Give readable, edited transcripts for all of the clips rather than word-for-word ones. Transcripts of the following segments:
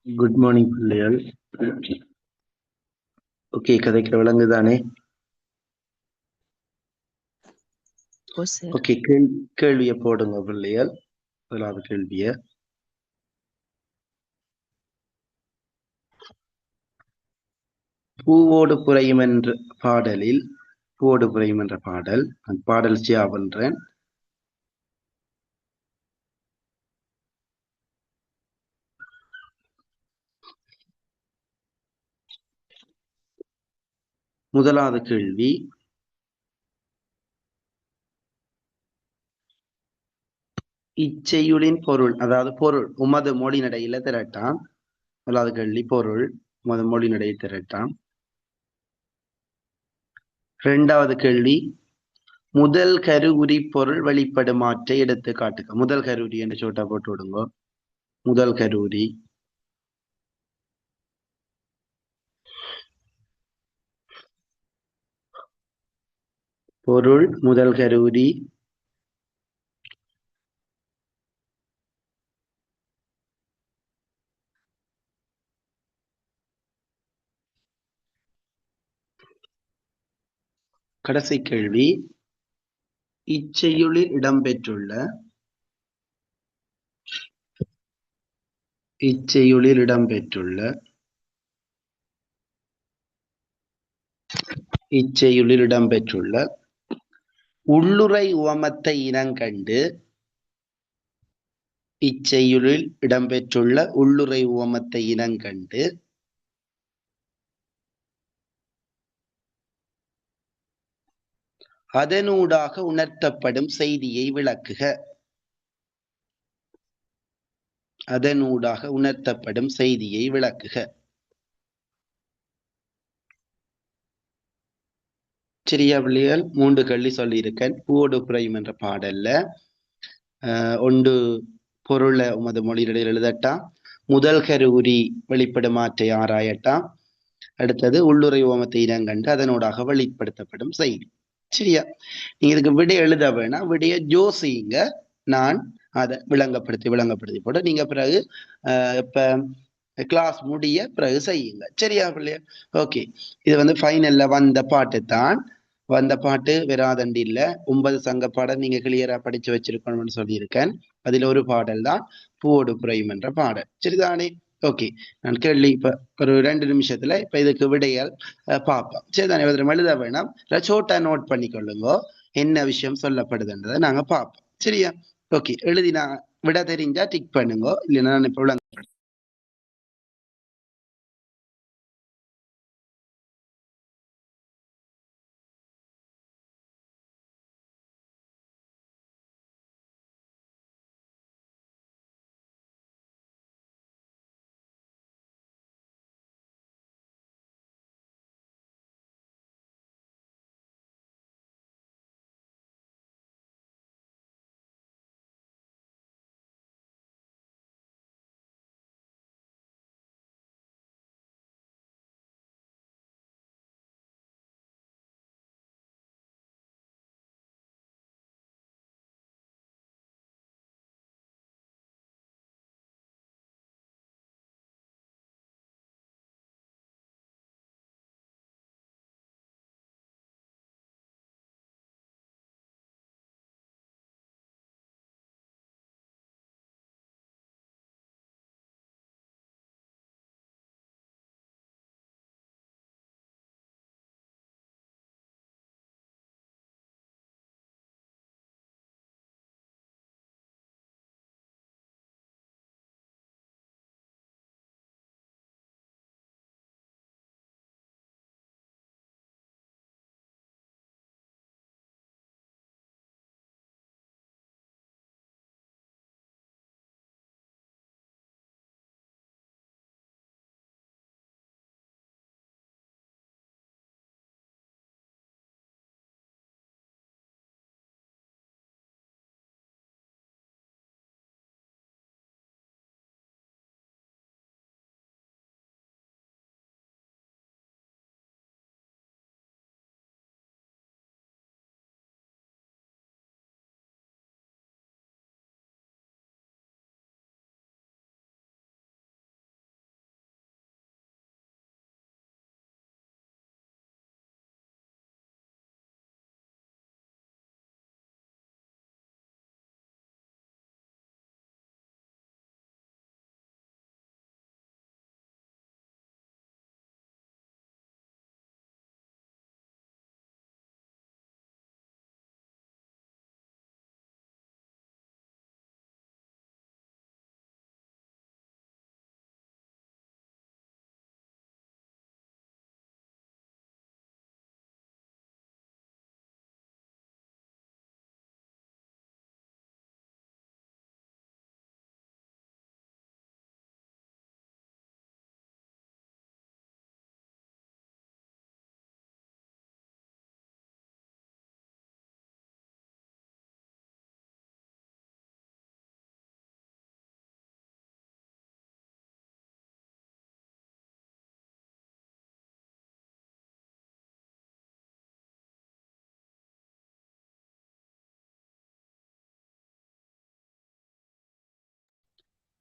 Good morning பிள்ளைகள். Okay, கதைக்கிற விலங்கு தானே? ஓ சார். ஓகே, கேள்வியை போடுங்க பிள்ளைகள். முதலாவது கேள்விய பூவோடு புரையும் என்ற பாடலில் பூவோடு புரையும் என்ற பாடல் பாடல் சியா பண்றேன். முதலாவது கேள்வி, இச்செய்யுளின் பொருள், அதாவது பொருள் உமது மொழி நடையில திரட்டாம். முதலாவது கேள்வி, பொருள் உமது மொழி நடையை திரட்டாம். இரண்டாவது கேள்வி, முதல் கருவுரி பொருள் வெளிப்படும் மாற்றை எடுத்து காட்டுக. முதல் கருவுரி என்று சோட்டா போட்டு விடுங்க. முதல் கருவுரி. பொருள் முதல் கருவுரி. கடைசி கேள்வி, இச்செய்யுளில் இடம்பெற்றுள்ள இச்செய்யுளில் இடம்பெற்றுள்ள இச்செய்யுளில் இடம்பெற்றுள்ள உள்ளுறை உவமத்தை இனங்கண்டு இச்செய்யுளில் இடம்பெற்றுள்ள உள்ளுறை உவமத்தை இனங்கண்டு அதனூடாக உணர்த்தப்படும் செய்தியை விளக்குக. அதனூடாக உணர்த்தப்படும் செய்தியை விளக்குக. சரியா பிள்ளைகள்? 3 கேள்வி சொல்லியிருக்கேன். பூவோடு புரையும் என்ற பாடல்ல ஒன்று பொருளை உமது மொழிகளில் எழுதட்டாம். முதல் கருவுரி வெளிப்படும் மாற்றை ஆராயட்டாம். அடுத்தது உள்ளுறை உவமத்தை இனங்கண்டு அதனூடாக வெளிப்படுத்தப்படும் செய்தி. சரியா? நீங்க இதுக்கு விடை எழுத வேணாம், விடைய ஜோசிங்க. நான் அதை விளங்கப்படுத்தி போட நீங்க பிறகு இப்ப கிளாஸ் முடிய பிறகு செய்யுங்க. சரியா பிள்ளையா? ஓகே, இது வந்து ஃபைனல்ல வந்த பாட்டு தான். வந்த பாட்டு வெறாதண்டி இல்ல, 9 சங்க பாடல் நீங்க கிளியரா படிச்சு வச்சிருக்கணும்னு சொல்லியிருக்கேன். அதில் ஒரு பாடல் தான் பூவோடு புரையும் என்ற பாடல். சரிதானே? ஓகே, நான் கேள்வி இப்ப ஒரு 2 நிமிஷத்துல இப்ப இதுக்கு விடையால் பார்ப்போம். சரிதானே? எழுத வேணாம், சோட்டா நோட் பண்ணிக்கொள்ளுங்க என்ன விஷயம் சொல்லப்படுதுன்றதை நாங்க பார்ப்போம். சரியா? ஓகே, எழுதி நான் விட தெரிஞ்சா டிக் பண்ணுங்க, இல்லைன்னா நான் இப்ப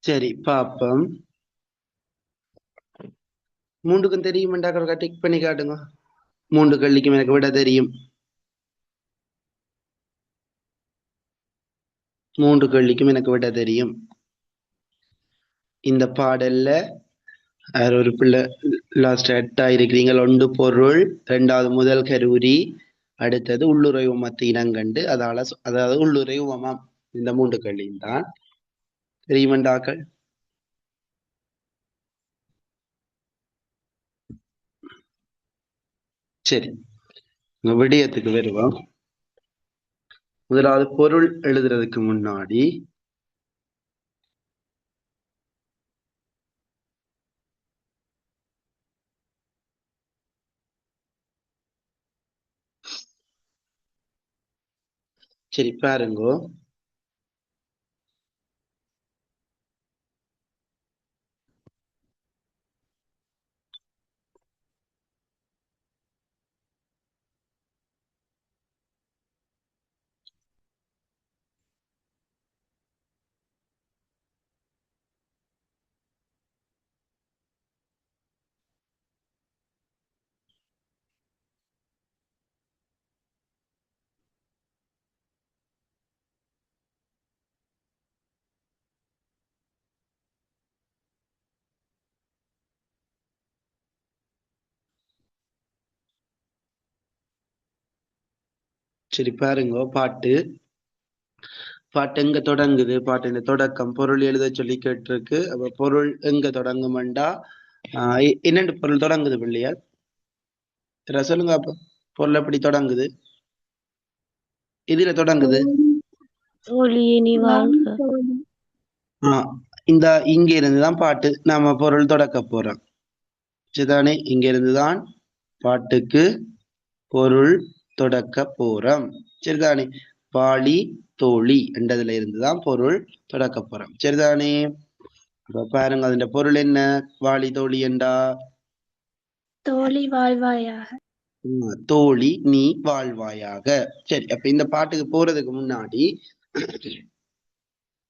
சரி பாப்போம். மூன்றுக்கும் தெரியுமெண்டா டிக் பண்ணி காட்டுங்க. 3 கள்ளிக்கும் எனக்கு விட தெரியும். 3 கள்ளிக்கும் எனக்கு விட தெரியும். இந்த பாடல்ல ஒரு பிள்ளை லாஸ்ட் 8 இருக்கிறீங்க. 1 பொருள், 2வது முதல் கரூரி, அடுத்தது உள்ளுறை உமத்து இனங்கண்டு, அதாவது உள்ளுறை உமம். இந்த 3 கள்ளியும் தான் தெரியுமெண்டாக்கள். சரி, விடயத்துக்கு வருவோம். முதலாவது பொருள் எழுதுறதுக்கு முன்னாடி சரி பாருங்கோ. சரி பாருங்கோ. பாட்டு எங்க தொடங்குது? பாட்டின் தொடக்கம் பொருள் எழுத சொல்லி கேட்டிருக்கு. அப்ப பொருள் எங்க தொடங்குமெண்டா என்னென்று பொருள் தொடங்குது பிள்ளையார்? சொல்லுங்க அப்ப. பொருள் எப்படி தொடங்குது? இதுல தொடங்குது. தோழியே நீ வாழ்க. இந்த இங்க இருந்துதான் பாட்டு நாம பொருள் தொடக்க போறோம். சரிதானே? இங்க இருந்துதான் பாட்டுக்கு பொருள் தொடக்க போறோம். சரிதானே? பாலி தோழி என்றதுல இருந்துதான் பொருள் தொடக்க போறோம். சரிதானே? அப்ப பாருங்க, அதன் பொருள் என்ன? வாலி தோழி என்றா தோழி வாழ்வாயாக. தோழி நீ வாழ்வாயாக. சரி, அப்ப இந்த பாட்டுக்கு போறதுக்கு முன்னாடி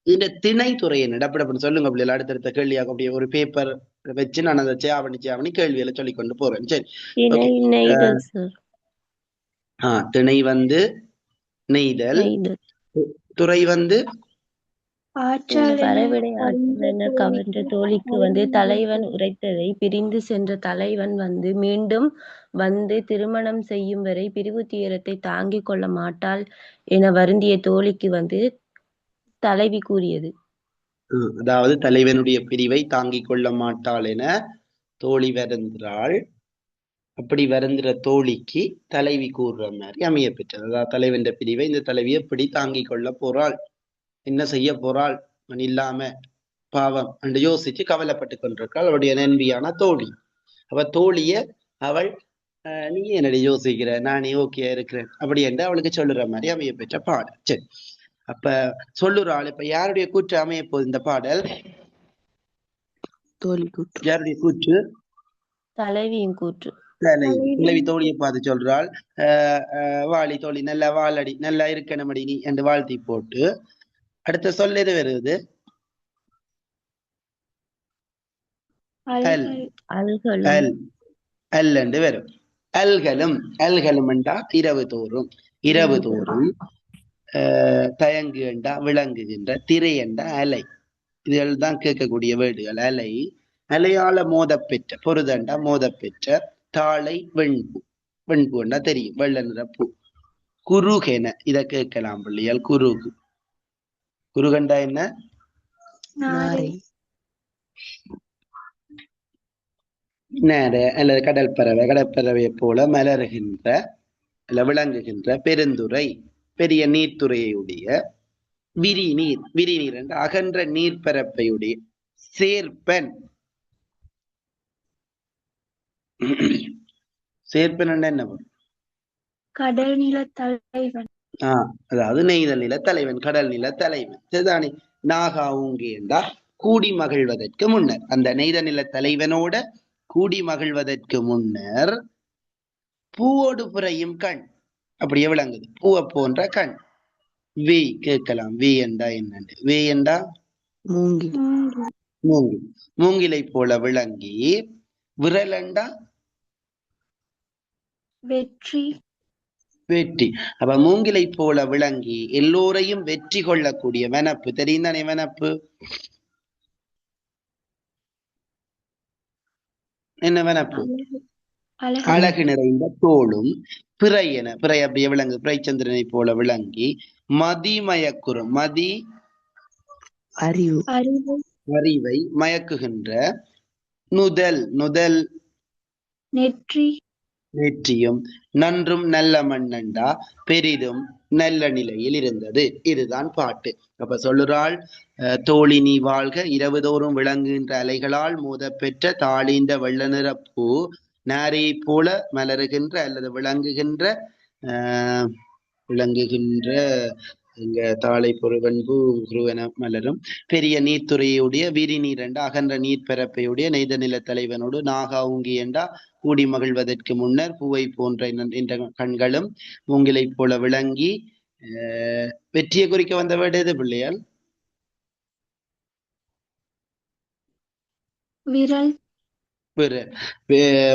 இந்த திணைத்துறை என்ன அப்படி சொல்லுங்க பிள்ளைகள். அடுத்தடுத்த கேள்வியாக அப்படியே ஒரு பேப்பர் வச்சு நான் அதை சேவணி கேள்வியில சொல்லி கொண்டு போறேன். சரி, ஓகே. நெய்தல் சார். திணை வந்து நெய்தல், துறை வந்து வரவிடை ஆற்றல் கவர்ந்த தோழிக்கு வந்து தலைவன் உரைத்ததை பிரிந்து சென்ற தலைவன் வந்து மீண்டும் வந்து திருமணம் செய்யும் வரை பிரிவு துயரத்தை தாங்கிக் கொள்ள மாட்டாள் என வருந்திய தோழிக்கு வந்து தலைவி கூறியது. அதாவது தலைவனுடைய பிரிவை தாங்கிக் கொள்ள மாட்டாள் என தோழி வருந்துறாள். அப்படி வருந்துற தோழிக்கு தலைவி கூறுற மாதிரி அமைய பெற்றது. அதாவது தலைவன் பிரிவை இந்த தலைவி எப்படி தாங்கிக் கொள்ள போறாள், என்ன செய்ய போறாள் இல்லாம பாவம் என்று யோசிச்சு கவலைப்பட்டு கொண்டிருக்காள் அவளுடைய நண்பியான தோழி. அவ தோழிய அவள் நீ என்னடி யோசிக்கிற, நானே ஓகே இருக்கிறேன் அப்படி என்று அவளுக்கு சொல்லுற மாதிரி அமைய பெற்ற பாடல். சரி, அப்ப சொல்லுறாள். இப்ப யாருடைய கூற்று அமைய போகுது இந்த பாடல்? தோழி கூற்று. யாருடைய கூற்று? தலைவியின் கூற்று. தலைவி தோழியை பார்த்து சொல்றாள், வாழி தோழி நல்லா வாழடி, நல்லா இருக்கணுமடி நீ என்று வாழ்த்தி போட்டு அடுத்த சொல் எது வருது? அல் என்று வரும். அல்களும் என்றா இரவு தோறும், இரவு தோறும். தயங்கு என்றா விளங்குகின்ற, திரை என்றா அலை. இதுகள் தான் கேட்கக்கூடிய வேர்டுகள். அலை, அலையால மோதப்பெற்ற, பொருதண்டா மோதப்பெற்ற, தாளை வெண்பு, வெண்பு என்றா தெரியும், வெள்ள நிற பூ. குருகென இத கேட்கலாம் பிள்ளையால். குருகு, குருகண்டா என்ன? நேர அல்லது கடல் பறவை, கடற்பறவையை போல மலர்கின்ற அல்ல விளங்குகின்ற பெருந்துறை, பெரிய நீர்த்துறையுடைய விரிநீர், விரிநீர் என்ற அகன்ற நீர்ப்பரப்பையுடைய சேர்ப்பன். சேர்ப்பன் என்ன? கடல் நில தலைவன். அதாவது நெய்தல் நில தலைவன், கடல் நில தலைவன். சரிதானே? நாகா ஊங்கி என்றால் கூடி மகிழ்வதற்கு முன்னர், அந்த நெய்த நில தலைவனோட கூடி மகிழ்வதற்கு முன்னர் பூவோடு புறையும் கண் அப்படியே விளங்குது, பூவை போன்ற கண். வி கேட்கலாம், வி என்றா என்னண்டு? வி என்றா மூங்கில். மூங்கில். மூங்கிலை போல விளங்கி விரலண்டா வெற்றி. வெற்றி. அப்ப மூங்கிலை போல விளங்கி எல்லோரையும் வெற்றி கொள்ளக்கூடிய வனப்பு தெரியும் தானே? வனப்பு என்ன? வனப்பு அழகு நிறைந்த தோளும் பிறை அப்படியே விளங்கு பிறைச்சந்திரனை போல விளங்கி மதிமயக்குறும் மதி அறிவை மயக்குகின்ற நுதல் நெற்றியும் நன்றும் நல்ல மண்ணண்டா பெரிதும் நல்ல நிலையில் இருந்தது. இதுதான் பாட்டு. அப்ப சொல்லுறாள், தோழினி வாழ்க இரவுதோறும் விளங்குகின்ற அலைகளால் மோத பெற்ற தாளிந்த வெள்ள நிற பூ நாரையை போல மலருகின்ற அல்லது விளங்குகின்ற இங்க தாளை பொருவன்பு குருவன மலரும் பெரிய நீர்த்துறையுடைய விரி நீரண்டா அகன்ற நீர்ப்பரப்பையுடைய நெய்த நில தலைவனோடு நாகா ஊங்கி என்றா கூடி மகிழ்வதற்கு முன்னர் பூவை போன்ற என்ற கண்களும் மூங்கிலை போல விளங்கி வெற்றியை குறிக்க வந்த வேடு எது பிள்ளையால்? விரல்.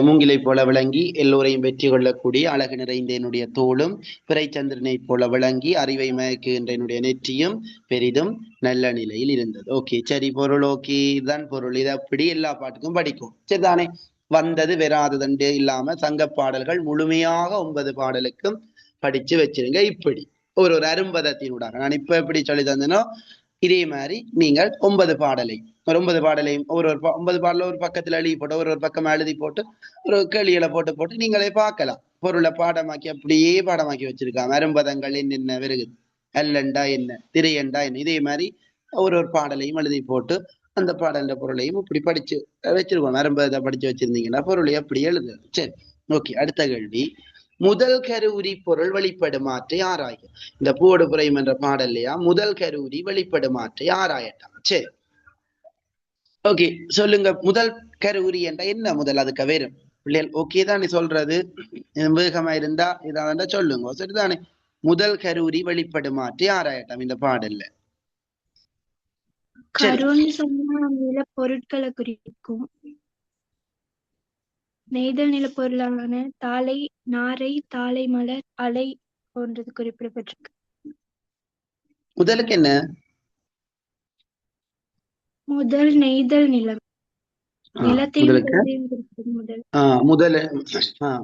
மூங்கிலை போல விளங்கி எல்லோரையும் வெற்றி கொள்ளக்கூடிய அழகு நிறைந்த என்னுடைய தோளும் பிறைச்சந்திரனை போல விளங்கி அறிவை மயக்குகின்ற என்னுடைய நெற்றியும் பெரிதும் நல்ல நிலையில் இருந்தது. ஓகே, சரி, பொருள் ஓகே, இதுதான் பொருள். இதை அப்படி எல்லா பாட்டுக்கும் படிக்கும். சரிதானே? வந்தது வெறாததண்டே இல்லாம சங்க பாடல்கள் முழுமையாக 9 பாடலுக்கும் படிச்சு வச்சிருங்க. இப்படி ஒரு அரும்பதத்தினூடாக நான் இப்ப எப்படி சொல்லி தந்தனோ இதே மாதிரி நீங்கள் 9 பாடலையும் ஒரு 9 பாடல ஒரு பக்கத்துல எழுதி போட்டு ஒரு பக்கம் எழுதி போட்டு ஒரு கேள்விகளை போட்டு நீங்களே பார்க்கலாம். பொருளை பாடமாக்கி அப்படியே பாடமாக்கி வச்சிருக்காங்க. அரும்பதங்கள் என்னென்ன வருகுது, அல்லண்டா என்ன, திரையண்டா என்ன, இதே மாதிரி ஒரு பாடலையும் எழுதி போட்டு அந்த பாடல பொருளையும் இப்படி படிச்சு வச்சிருக்கோம். அரும்பதத்தை படிச்சு வச்சிருந்தீங்கன்னா பொருளை அப்படி எழுது. சரி, ஓகே. அடுத்த கேள்வி, முதல் கருவுரி பொருள் வெளிப்படுமாற்றை ஆராய. இந்த பூவோடு புரையும் என்ற பாடல்லையா முதல் கருவுரி வெளிப்படுமாற்றை ஆராயட்டான். சரி, ஓகே, சொல்லுங்க. முதல் கருவுரி என்ற என்ன? முதல் அதுக்கு வேறும் பிள்ளைகள் ஓகே தானே சொல்றது? வேகமா இருந்தா இதாண்டா சொல்லுங்க. சரிதானே? முதல் கருவுரி வெளிப்படுமாற்றை ஆராயட்டாம் இந்த பாடல்ல. நில பொருட்களை குறிக்கும். நெய்தல் நில பொருளான தாளை, நாரை, தாளை மலர், அலை போன்றது குறிப்பிடப்பட்டிருக்கு. முதலுக்கு என்ன? முதல் நெய்தல் நிலம்.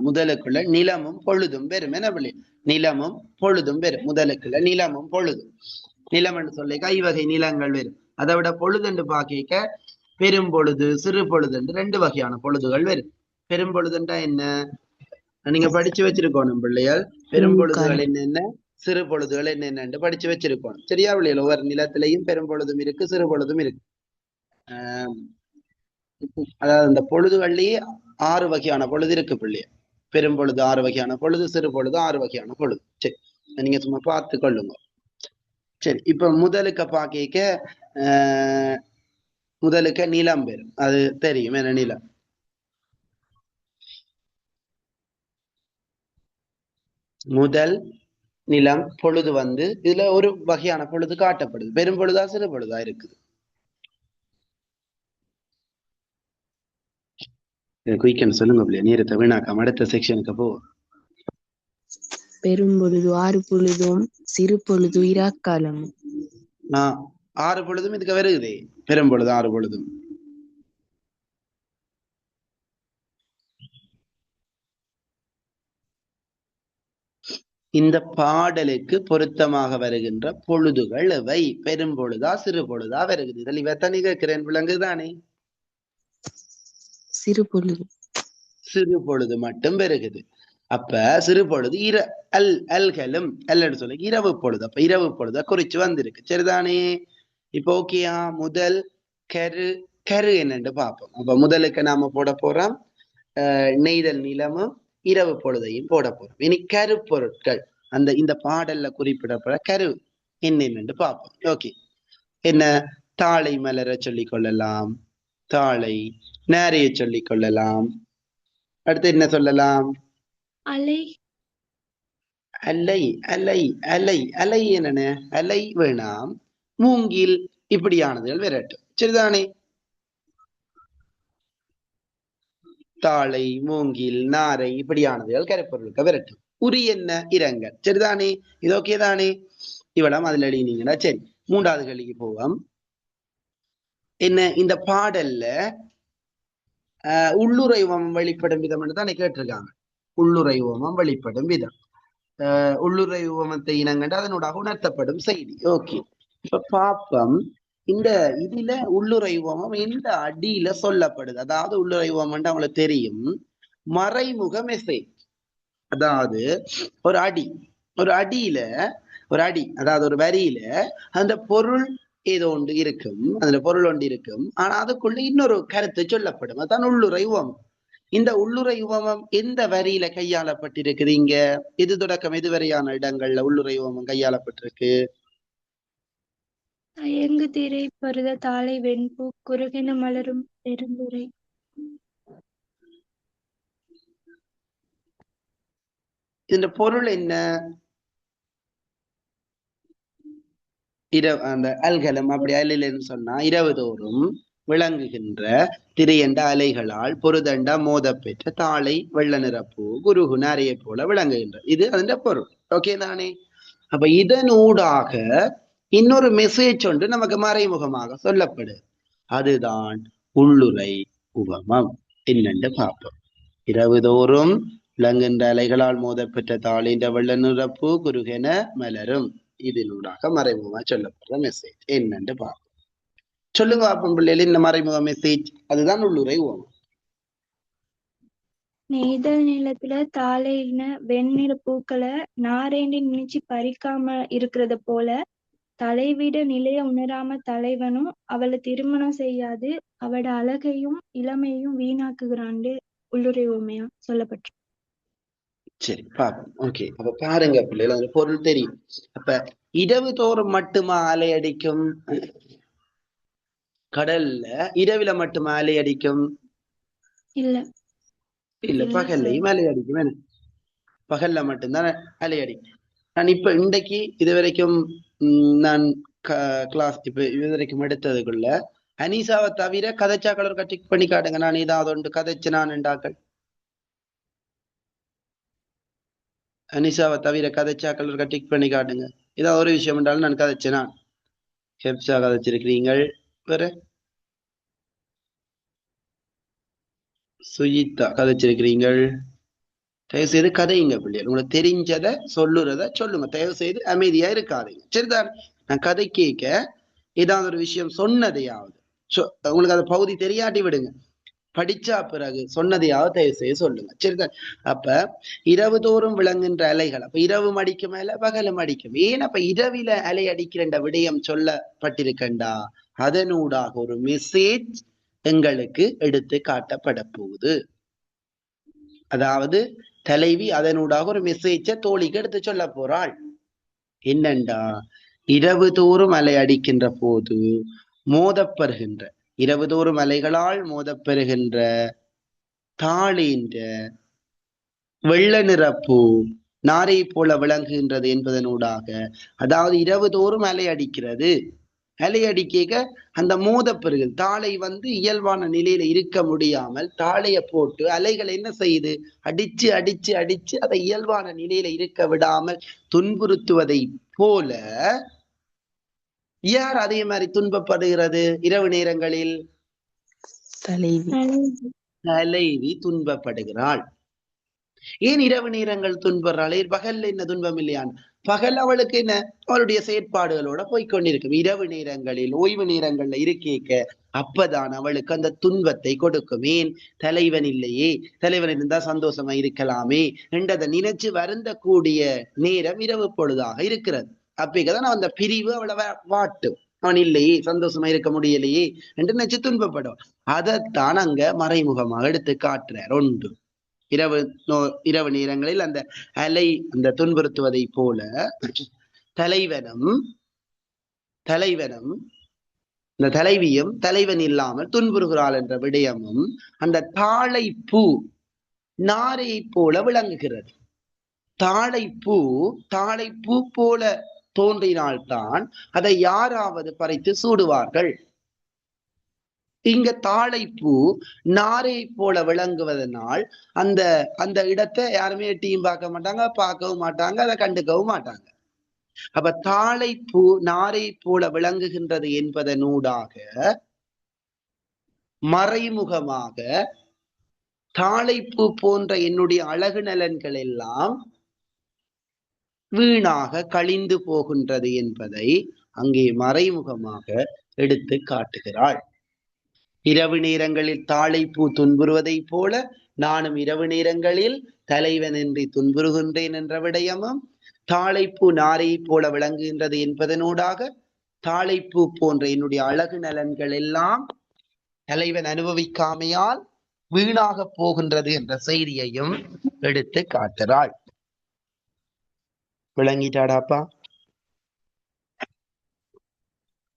முதலுக்குள்ள நிலமும் பொழுதும் பெரும். என்ன பிள்ளை? நிலமும் பொழுதும் பெரும். முதலுக்குள்ள நிலமும் பொழுதும். நிலம் என்று சொல்லி கைவகை நிலங்கள் வரும். அதை விட பொழுது என்று பாக்க பெரும் பொழுது சிறு பொழுது என்று 2 வகையான பொழுதுகள் வரும். பெரும் பொழுதுண்டா என்ன? நீங்க படிச்சு வச்சிருக்கணும் பிள்ளையால். பெரும் பொழுதுகள் என்னென்ன, சிறு பொழுதுகள் என்னென்னு படிச்சு வச்சிருக்கணும். சரியா பிள்ளைகள்? ஒவ்வொரு நிலத்திலையும் பெரும் பொழுதும் இருக்கு, சிறு பொழுதும் இருக்கு. அதாவது இந்த பொழுதுகள்லயே 6 வகையான பொழுது இருக்கு பிள்ளைய. பெரும் பொழுது 6 வகையான பொழுது, சிறு பொழுது 6 வகையான பொழுது. சரி, நீங்க சும்மா பார்த்து கொள்ளுங்க. சரி, இப்ப முதலுக்க பாக்க முதலுக்க நிலம் பெறும். அது தெரியும் என்ன? நிலம் முதல் நிலம் பொழுது வந்து இதுல ஒரு வகையான பொழுது காட்டப்படுது. பெரும் பொழுதா சிறு பொழுதா இருக்குது? குயிக்கன் சொல்லுங்க பிள்ளையா, நேரத்தை வீணாக்காம அடுத்த செக்ஷனுக்கு போ. பெரும் பொழுது 6 பொழுதும் சிறு பொழுது இராக்காலம். 6 பொழுதும் இதுக்கு வருகுதே. பெரும் பொழுது 6 பொழுதும். இந்த பாடலுக்கு பொருத்தமாக வருகின்ற பொழுதுகள் எவை? பெரும் பொழுதா சிறு பொழுதா வருகுது? இதில் இவத்தனி கேட்கிறேன், விளங்குதானே? சிறு பொழுது. சிறு பொழுது மட்டும் வருகுது. அப்ப சிறு பொழுது அல்கலும் அல்லன்னு சொல்லி இரவு பொழுது. அப்ப இரவு பொழுத குறிச்சு வந்திருக்கு. சரிதானே? இப்ப ஓகேயா? முதல் கரு என்னன்னு பார்ப்போம். அப்ப முதலுக்கு நாம போட போறோம் நெய்தல் நிலமும் இரவு பொழுதையும் போட போறோம். இனி கரு பொருட்கள் இந்த பாடல்ல குறிப்பிடப்பட கரு என்னென்னு பார்ப்போம். ஓகே, என்ன? தாளை மலர சொல்லிக் கொள்ளலாம், தாளை நேரைய சொல்லிக் கொள்ளலாம். அடுத்து என்ன சொல்லலாம்? அலை. அலை அலை அலை அலை என்னன்னு? அலை வேணாம். மூங்கில் இப்படியானதுகள் வரட்டும். சரிதானே? தாளை, மூங்கில், நாரை இப்படியானதுகள் கரைப்பொருளுக்கு வரட்டும். உரி என்ன? இரங்கல். சரிதானே? இது ஓகே தானே? இவ்வளவு அதுல எழுதினீங்கன்னா சரி. மூன்றாவது கேள்விக்கு போவோம். என்ன இந்த பாடல்ல உள்ளுரைவம் வெளிப்படும் விதம் என்று தான் கேட்டிருக்காங்க. உள்ளுரைவமம் வெளிப்படும் விதம், உள்ளுரைவமத்தை இனங்கண்டு அதனூடாக உணர்த்தப்படும் செய்தி. ஓகே, இப்ப பாப்பம். இந்த இதுல உள்ளுரைவமம் எந்த அடியில சொல்லப்படுது? அதாவது உள்ளுரைவம் அவங்களுக்கு தெரியும், மறைமுக மெசேஜ். அதாவது ஒரு அடியில ஒரு அடி, அதாவது ஒரு வரியில அந்த பொருள் ஏதோ ஒன்று இருக்கும், அதுல பொருள் ஒன்று இருக்கும், ஆனா அதுக்குள்ள இன்னொரு கருத்து சொல்லப்படும். அதான் உள்ளுரை உவமம். இந்த உள்ளுரை உவமம் எந்த வரியில கையாளப்பட்டிருக்குது? இங்க எது தொடக்கம் எதுவரையான இடங்கள்ல உள்ளுரை உவமம் கையாளப்பட்டிருக்கு? தயங்கு திரை பருத தாளை வெண்பூ குறுகென மலரும் பெருந்துரை. இந்த பொருள் என்ன? அந்த அல்கலம் அப்படி அலிலன்னு சொன்னா இரவு தோறும் விளங்குகின்ற திரையண்ட அலைகளால் பொருதண்ட மோதப்பெற்ற தாளை வெள்ள நிறப்பூ குருகு நாரையை போல விளங்குகின்ற இது அதன் பொருள். ஓகே தானே? அப்ப இதனூடாக இன்னொரு மெசேஜ் ஒன்று நமக்கு மறைமுகமாக சொல்லப்படுது. அதுதான் உள்ளுரை உவமம். என்னென்று பார்ப்போம். இரவு தோறும் விளங்குகின்ற அலைகளால் மோதப்பெற்ற தாளின்ற வெள்ள நிறப்பூ குருகென மலரும். இதனூடாக மறைமுகமா சொல்லப்படுற மெசேஜ் என்னன்னு பார்ப்போம். சொல்லுங்க பாப்போம் பிள்ளைகள், இந்த மறைமுக மெசேஜ் அதுதான் உள்ளுரை உவமம். நெய்தல் நிலத்துல தாளைன வெண்ணிற பூக்களை நாரேண்டி நினைச்சு பறிக்காம இருக்கிறத போல தலைவிட நிலைய உணராம தலைவனும் அவளை திருமணம் செய்யாது அவட அழகையும் இளமையும் வீணாக்குகிறான்னு உள்ளுரை உண்மையா சொல்லப்பட்டு. சரி பாப்போம். ஓகே, அப்ப பாருங்க பிள்ளைகள், அந்த பொருள் தெரியும். அப்ப இரவு தோறும் மட்டுமா அலை அடிக்கும்? கடல்ல இரவில மட்டுமா அலை அடிக்கும்? இல்ல, பகல்லையும் அலை அடிக்கும். பகல்ல மட்டும்தான் அலை அடிக்கும். நான் இப்ப இன்றைக்கு இதுவரைக்கும் நான் கிளாஸ் இப்ப இதுவரைக்கும் எடுத்ததுக்குள்ள அனீசாவை தவிர கதைச்சாக்கள் ஒரு டிக் பண்ணி காட்டுங்க. நான் ஏதாவது ஒன்று கதைச்சு நான் உண்டாக்கள். அனிஷாவை தவிர கதைச்சாக்கள் ஒரு டிக் பண்ணி காட்டுங்க. ஏதாவது ஒரு விஷயம் என்றாலும் நான் கதைச்சேன். நான் ஹெப்ஸா கதைச்சிருக்கிறீங்கள். வேற சுஜிதா கதைச்சிருக்கிறீங்கள். தயவு செய்து கதைங்க பிள்ளைகள். உங்களுக்கு தெரிஞ்சதை சொல்லுறத சொல்லுங்க. தயவு செய்து அமைதியா இருக்காதீங்க. சரிதான்? நான் கதை கேட்க ஏதாவது ஒரு விஷயம் சொன்னதையாவது உங்களுக்கு அந்த பகுதி தெரியாட்டி விடுங்க. படிச்சா பிறகு சொன்னதையாவது தயவு செய்து சொல்லுங்க. சரிதான்? அப்ப இரவு தோறும் விளங்குகின்ற அலைகள், அப்ப இரவு மடிக்கும் மேல பகலும் அடிக்கும். ஏன் அப்ப இரவில அலை அடிக்கிற விடயம் சொல்லப்பட்டிருக்கண்டா, அதனூடாக ஒரு மெசேஜ் எங்களுக்கு எடுத்து காட்டப்பட போகுது. அதாவது தலைவி அதனூடாக ஒரு மெசேஜ தோழிக்கு எடுத்து சொல்ல போறாள். என்னண்டா, இரவு தோறும் அலை அடிக்கின்ற போது மோதப்பெறுகின்ற, இரவு தோறும் அலைகளால் மோதப்பெறுகின்ற தாளின்ற வெள்ள நிறப்பூ நாரை போல விளங்குகின்றது என்பதனூடாக, அதாவது இரவு தோறும் அலை அடிக்கிறது. அலை அடிக்க அந்த மோதப்பெறுகிறது. தாளை இயல்பான நிலையில இருக்க முடியாமல் தாளைய போட்டு அலைகள் என்ன செய்யுது? அடிச்சு அடிச்சு அடிச்சு அதை இயல்பான நிலையில இருக்க விடாமல் துன்புறுத்துவதை போல யார் அதே மாதிரி துன்பப்படுகிறது இரவு நேரங்களில்? தலைவி துன்பப்படுகிறாள். ஏன் இரவு நேரங்கள் துன்பறாள்? பகல்ல என்ன துன்பம் இல்லையான்? பகல் அவளுக்கு என்ன, அவளுடைய செயற்பாடுகளோட போய்கொண்டிருக்கும். இரவு நேரங்களில் ஓய்வு நேரங்கள்ல இருக்கேக்க அப்பதான் அவளுக்கு அந்த துன்பத்தை கொடுக்கும். ஏன்? தலைவன் இல்லையே, தலைவன் இருந்தா சந்தோஷமா இருக்கலாமே என்றதை நினைச்சு வருந்தக்கூடிய நேரம் இரவு பொழுதாக இருக்கிறது. அப்பதான் அந்த பிரிவு அவளை வாட்டும். அவன் இல்லையே, சந்தோஷமா இருக்க முடியலையே என்று நினைச்சு துன்பப்படும். அதைத்தான் அங்க மறைமுகமாக எடுத்து காட்டுறார். ஒன்று, இரவு நேரங்களில் அந்த அலை அந்த துன்புறுத்துவதை போல தலைவனும் இந்த தலைவியும் தலைவன் இல்லாமல் துன்புறுகிறாள் என்ற விடயமும் அந்த தாழை பூ நாரையை போல விளங்குகிறது. தாழை பூ போல தோன்றினால்தான் அதை யாராவது பறித்து சூடுவார்கள். இங்க தாழைப்பூ நாரை போல விளங்குவதனால் அந்த அந்த இடத்தை யாருமே எட்டியும் பார்க்க மாட்டாங்க, பார்க்கவும் மாட்டாங்க, அதை கண்டுக்கவும் மாட்டாங்க. அப்ப தாழைப்பூ நாரை போல விளங்குகின்றது என்பதனூடாக மறைமுகமாக தாழைப்பூ போன்ற என்னுடைய அழகு நலன்கள் எல்லாம் வீணாக கழிந்து போகின்றது என்பதை அங்கே மறைமுகமாக எடுத்து காட்டுகிறாள். இரவு நேரங்களில் தாழைப்பூ துன்புறுவதைப் போல நானும் இரவு நேரங்களில் தலைவனின்றி துன்புறுகின்றேன் என்ற விடயமும் தாழைப்பூ நாரை போல விளங்குகின்றது என்பதனூடாக தாழைப்பூ போன்ற என்னுடைய அழகு நலன்கள் எல்லாம் தலைவன் அனுபவிக்காமையால் வீணாக போகின்றது என்ற செய்தியையும் எடுத்து காட்டுறாள். விளங்கிட்டாடாப்பா?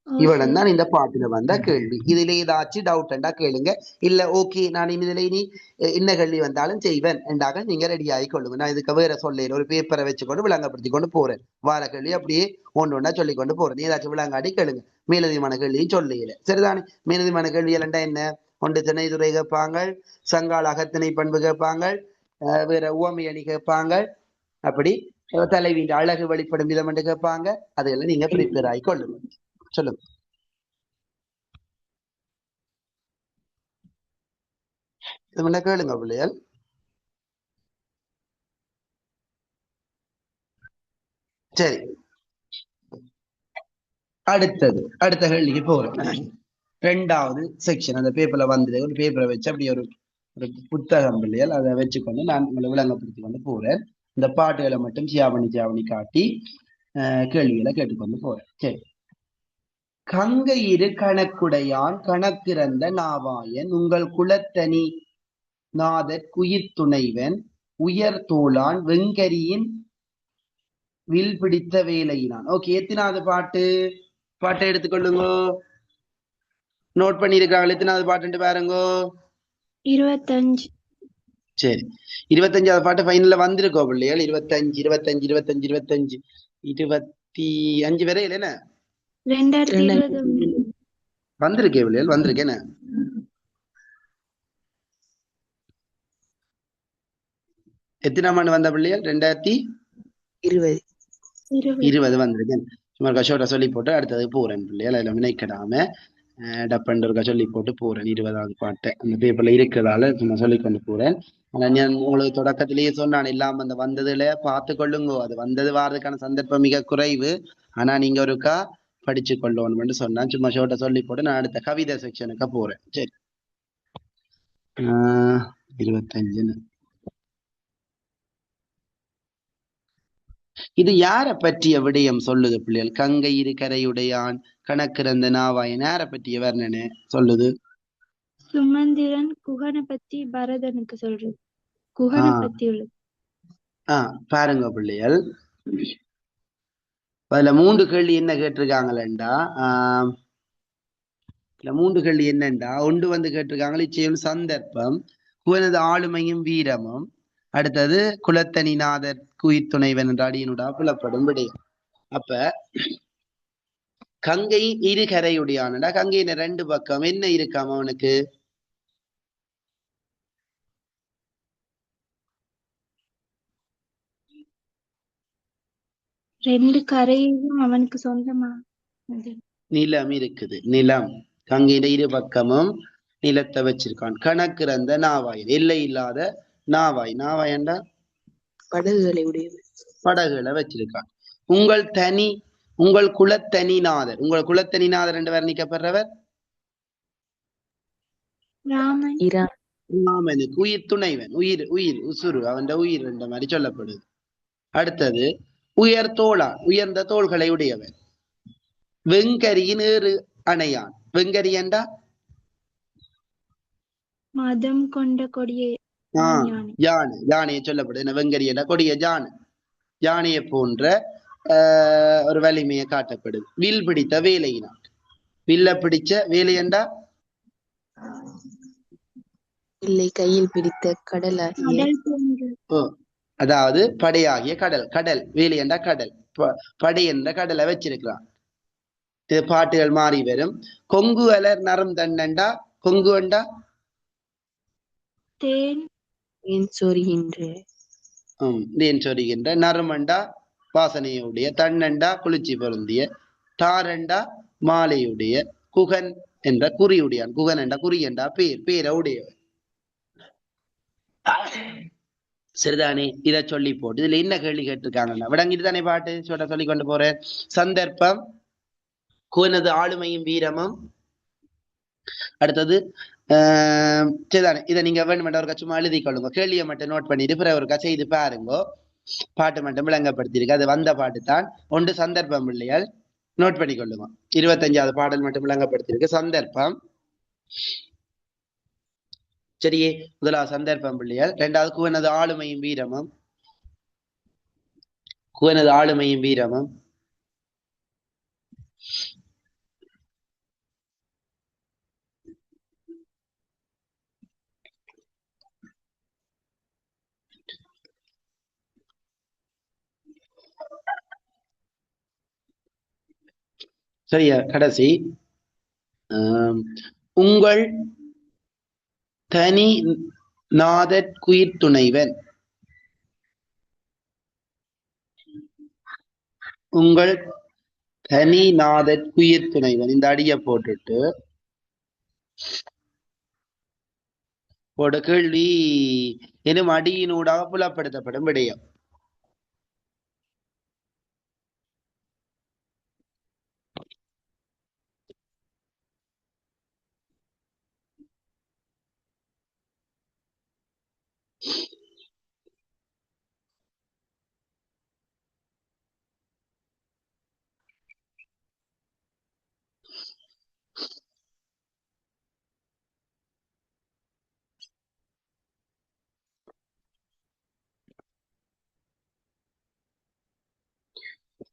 இவ்வளவு தான் இந்த பாட்டுல வந்த கேள்வி. இதுல ஏதாச்சும் டவுட் கேளுங்க. இல்ல ஓகே நான் இதுல இனி என்ன கேள்வி வந்தாலும் செய்வேன் என்றாக நீங்க ரெடி ஆகி கொள்ளுங்க. நான் இதுக்கு வேற சொல்லேன், ஒரு பேப்பரை வச்சுக்கொண்டு விளங்கப்படுத்தி கொண்டு போறேன். வார கேள்வி அப்படியே ஒன்றா சொல்லி கொண்டு போறேன். ஏதாச்சும் விளங்காடி கேளுங்க. மேலதிகமான கேள்வியும் சொல்லையில சரிதானே? மேலதிகமான கேள்வி எல்லாம் என்ன? ஒன்று திணை துறை கேட்பாங்க, சங்கால அகத்திணை பண்பு கேட்பாங்க, வேற உவமை அணி கேட்பாங்க, அப்படி தலைவியின் அழகு வெளிப்படும் விதம் என்று கேட்பாங்க. அதெல்லாம் நீங்க ப்ரிப்பேர் ஆகி கொள்ளுங்க. சொல்லுங்க. இது கேளுங்க பிள்ளைகள். சரி, அடுத்த கேள்விக்கு போறேன். 2வது செக்ஷன் அந்த பேப்பர்ல வந்தது. ஒரு பேப்பரை வச்சு அப்படி ஒரு புத்தகம் பிள்ளைகள் அதை வச்சுக்கொண்டு நான் உங்களை விளங்கப்படுத்தி கொண்டு போறேன். இந்த பாட்டுகளை மட்டும் சியாவணி காட்டி கேள்விகளை கேட்டுக்கொண்டு போறேன். சரி. கங்கை இரு கணக்குடையான் கணக்கிறந்த நாவாயன் உங்கள் குலத்தனி நாதற் குயிர் துணைவன் உயர் தோளான் வெங்கரியின் வில் பிடித்த வேலையினான். ஓகே, எத்தனாவது பாட்டை எடுத்துக்கொள்ளுங்க. நோட் பண்ணிருக்காங்க. எத்தனாவது பாட்டு பாருங்கோ? 25. சரி, 25வது பாட்டு ஃபைனல்ல வந்திருக்கோ பிள்ளைகள். 25 வரை இல்லைன்னா 2020 வந்திருக்கே பிள்ளைகள், வந்திருக்கேன்னு. எத்தனாம் ஆண்டு வந்த பிள்ளைகள்? 2020 வந்திருக்கேன். சும்மா கஷோட்டா சொல்லி போட்டு அடுத்தது போறேன் பிள்ளைகள். அதுல வினைக்கிடாம டப்பண்டருக்கா சொல்லி போட்டு போறேன். 20வது பாட்டை அந்த பேப்பர்ல இருக்கிறதால சும்மா சொல்லி கொண்டு போறேன். ஆனா நான் உங்களுக்கு தொடக்கத்திலேயே சொன்னான், இல்லாம அந்த வந்ததுல பார்த்து கொள்ளுங்கோ. அது வந்தது வாரதுக்கான சந்தர்ப்பம் மிக குறைவு. ஆனா நீங்க ஒருக்கா படிச்சு கொள்ளணும்னு சொன்னான். சும்மா ஷோட்டை சொல்லி போட்டு நான் அடுத்த கவிதை செக்ஷனுக்கு போறேன். சரி, 25 இது யார பற்றிய விடயம் சொல்லுது பிள்ளைகள்? கங்கை இரு கரையுடையான் கணக்கிறந்த நாவாயன் யார பற்றிய வர்ணனை சொல்லுது? சுமந்திரன் குகனை பத்தி பரதனுக்கு சொல்றது. குகனை பத்தி உள்ளது. பாருங்க பிள்ளைகள், அதுல 3 கேள்வி என்ன கேட்டிருக்காங்களா? 3 கேள்வி என்னண்டா, ஒன்று வந்து கேட்டிருக்காங்க இச்செயல் சந்தர்ப்பம், குவனது ஆளுமையும் வீரமும், அடுத்தது குலத்தனிநாதர் குயிர் துணைவன் என்ற அடியினுடா புலப்படும் விடயம். அப்ப கங்கை இரு கரையுடையானடா, கங்கையின 2 பக்கம் என்ன இருக்காம அவனுக்கு? ரெண்டு கரையும் அவனுக்கு சொந்தமா நிலம் இருக்குது. நிலம், கங்கையில 2 பக்கமும் நிலத்தை வச்சிருக்கான். கணக்கிறந்த நாவாய், எல்லை இல்லாத நாவாய். நாவாயண்டா படகுகளை வச்சிருக்கான். உங்கள் குலத்தனிநாதர், உங்கள் குலத்தனிநாதர் என்று வர்ணிக்கப்படுறவர் ராமனுக்கு உயிர் துணைவன், உயிர் உசுறு, அவன் உயிர் என்ற மாதிரி சொல்லப்படுது. அடுத்தது உயர் தோளான், உயர்ந்த தோள்களை உடையவன். வெங்கரியின் ஏறு அணையான். வெங்கரி என்றா மதம் கொண்ட கொடிய யானை. யானையை சொல்லப்படுது. வெங்கரி என்ற கொடிய யானை, யானையை போன்ற ஒரு வலிமையை காட்டப்படுது. வில் பிடித்த வேலையினான். வில்ல பிடிச்ச வேலை என்றா இல்லை, கையில் பிடித்த கடல், அதாவது படையாகிய கடல். கடல் வேலை என்றா கடல். படை என்ற கடலை வச்சிருக்கிறான். இது பாட்டுகள் மாறி வரும். கொங்கு அலர் நரம் தன்னண்டா கொங்கு அண்டா தேன் சொரிகின்ற நறுமண்டா வாசனையுடைய, தன்னண்டா குளிர்ச்சி பொருந்திய, தாரண்டா மாலையுடைய, குகன் என்ற குறியுடையான். குகன் என்ற குறி என்றா பேர உடையவன். சரிதானே? இதை சொல்லி போட்டு இதுல என்ன கேள்வி கேட்டிருக்காங்கன்னா விளங்கிட்டு தானே பாட்டு சொல்லி கொண்டு போறேன். சந்தர்ப்பம், குவனது ஆளுமையும் வீரமும். அடுத்தது சரிதானே? இதை நீங்க வேணுமென்ற சும்மா எழுதி கொள்ளுங்க. கேள்வியை மட்டும் நோட் பண்ணிட்டு பிறகு ஒருக்கா செய்து பாருங்க. பாட்டு மட்டும் விளங்கப்படுத்திருக்கு. அது வந்த பாட்டு தான். ஒன்று சந்தர்ப்பம் பிள்ளைகள் நோட் பண்ணி கொள்ளுங்க. 25வது பாடல் மட்டும் விளங்கப்படுத்திருக்கு. சந்தர்ப்பம் சரியே. முதலாவது சந்தர்ப்பம் பிள்ளைகள். இரண்டாவது குவனது ஆளுமையும் வீரமும். குவனது ஆளுமையும் வீரமும். சரியா? கடைசி உங்கள் தனி நாதற்குயிர் துணைவன். உங்கள் தனி நாதற்குயிர் துணைவன். இந்த அடியை போட்டுட்டு போட கேள்வி எனும் அடியினூடாக புலப்படுத்தப்படும் விடயம்.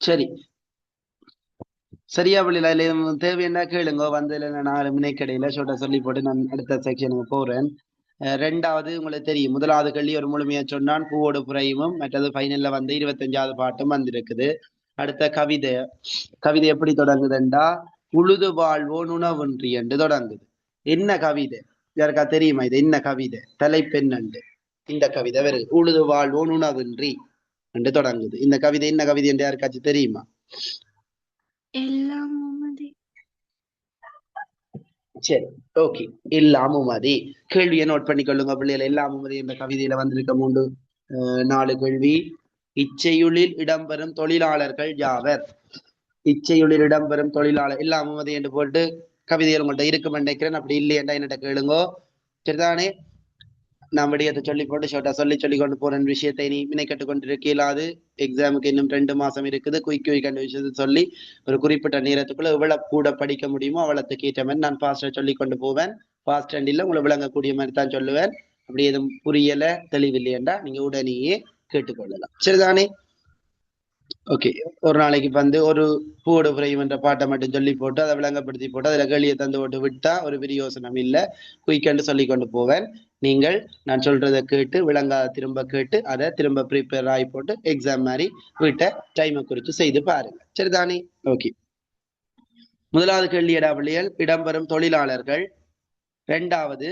சரி, சரியா பிள்ளைல தேவையான கேளுங்க. வந்து நான் மினைக்கடையில சொல்லி போட்டு நான் அடுத்த செக்ஷனுக்கு போறேன். ரெண்டாவது உங்களுக்கு தெரியும், முதலாவது கல்வி ஒரு முழுமையா சொன்னான், பூவோடு புறையும். மற்றது ஃபைனல்ல வந்து 25வது பாட்டும் வந்திருக்குது. அடுத்த கவிதை. கவிதை எப்படி தொடங்குதுண்டா, உழுது வாழ்வோன் உணவொன்றி என்று தொடங்குது. என்ன கவிதை யாருக்கா தெரியுமா? இது என்ன கவிதை? தலைப்பெண்ணண்டு. இந்த கவிதை வருது, உழுது வாழ்வோன் உணவின்றி என்று தொடங்குது. இந்த கவிதை என்ன கவிதை என்று யாருக்காச்சும் தெரியுமா? எல்லாம் உமதே. சரி, ஓகே. எல்லாம் உமதே. கேள்வியை நோட் பண்ணி கொள்ளுங்க பிள்ளைகள். எல்லாம் உமதே என்ற கவிதையில வந்திருக்க 4 கேள்வி. இச்செயுளில் இடம்பெறும் தொழிலாளர்கள் யாவர்? இச்செயுளில் இடம்பெறும் தொழிலாளர் எல்லாம் உமதே என்று போட்டு கவிதைகள் உங்கள்கிட்ட இருக்கும் நினைக்கிறேன். அப்படி இல்லையண்டா என்னட்ட கேளுங்கோ. சரிதானே? நான் விடயத்தை சொல்லி போட்டு ஷோட்டா சொல்லி கொண்டு போற விஷயத்தை நீ வினைக்கட்டு கொண்டிருக்கலாது. எக்ஸாமுக்கு இன்னும் 2 மாசம் இருக்குது. குயிக் அந்த விஷயத்தை சொல்லி ஒரு குறிப்பிட்ட நேரத்துக்குள்ள எவ்வளவு கூட படிக்க முடியுமோ அவ்வளவுக்கு ஏற்ற மாதிரி நான் ஃபாஸ்டா சொல்லி கொண்டு போவேன். ஃபாஸ்ட் அண்டில் உங்களை விளங்கக்கூடிய மாதிரி தான் சொல்லுவேன். அப்படி எதுவும் புரியல, தெளிவில்லையண்டா நீங்க உடனேயே கேட்டுக்கொள்ளலாம். சரிதானே? ஓகே. ஒரு நாளைக்கு வந்து ஒரு பூவோடு புரையும் என்ற பாட்டை மட்டும் சொல்லி போட்டு அதை விளங்கப்படுத்தி போட்டு அதில் கேள்வியை தந்து போட்டு விட்டா ஒரு பிரயோசனம் இல்லை. குயிக்கண்டு சொல்லி கொண்டு போவேன். நீங்கள் நான் சொல்றதை கேட்டு விளங்காத திரும்ப கேட்டு அதை திரும்ப ப்ரிப்பேர் ஆகி போட்டு எக்ஸாம் மாதிரி வீட்டை டைமை குறித்து செய்து பாருங்க. சரிதானே? ஓகே. முதலாவது கேள்வி பிள்ளைகள், இடம்பெறும் தொழிலாளர்கள். இரண்டாவது,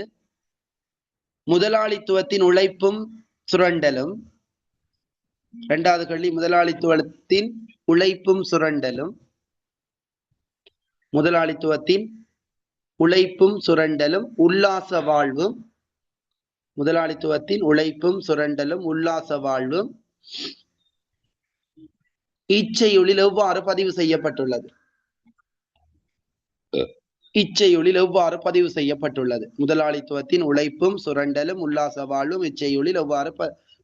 முதலாளித்துவத்தின் உழைப்பும் சுரண்டலும். இரண்டாவது கேள்வி, முதலாளித்துவத்தின் உழைப்பும் சுரண்டலும். முதலாளித்துவத்தின் உழைப்பும் சுரண்டலும் உல்லாச வாழ்வும். முதலாளித்துவத்தின் உழைப்பும் சுரண்டலும் உல்லாச வாழ்வும் இச்செயுளில் எவ்வாறு பதிவு செய்யப்பட்டுள்ளது? இச்செயுளில் எவ்வாறு பதிவு செய்யப்பட்டுள்ளது? முதலாளித்துவத்தின் உழைப்பும் சுரண்டலும் உல்லாச வாழ்வும் இச்செயுளில் எவ்வாறு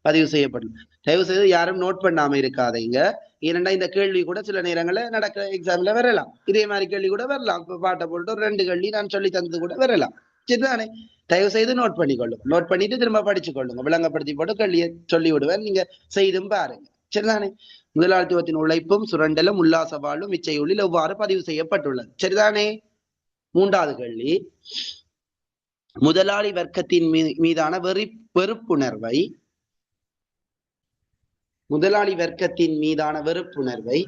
பதிவு செய்யப்பட்டுள்ளது? தயவு செய்து யாரும் நோட் பண்ணாம இருக்காதீங்க. ஏனென்றா இந்த கேள்வி கூட சில நேரங்களில் நடக்கிற எக்ஸாம்ல வரலாம். இதே மாதிரி கேள்வி கூட வரலாம். இப்ப பாட்டை போட்டு ஒரு 2 கேள்வி நான் சொல்லி தந்தது கூட வரலாம். சரிதானே? தயவு செய்து நோட் பண்ணிக்கொள்ளுங்க. நோட் பண்ணிட்டு திரும்ப படிச்சு கொள்ளுங்க. விளங்கப்படுத்தி போட்டு கேள்வியை சொல்லி விடுவேன். நீங்க செய்தும் பாருங்க. சரிதானே? முதலாளித்துவத்தின் உழைப்பும் சுரண்டலும் உல்லாச வாழ்வும் இச்செயுளில் எவ்வாறு பதிவு செய்யப்பட்டுள்ளது? சரிதானே? மூன்றாவது கேள்வி, முதலாளி வர்க்கத்தின் மீதான வெறுப்புணர்வை முதலாளி வர்க்கத்தின் மீதான வெறுப்புணர்வை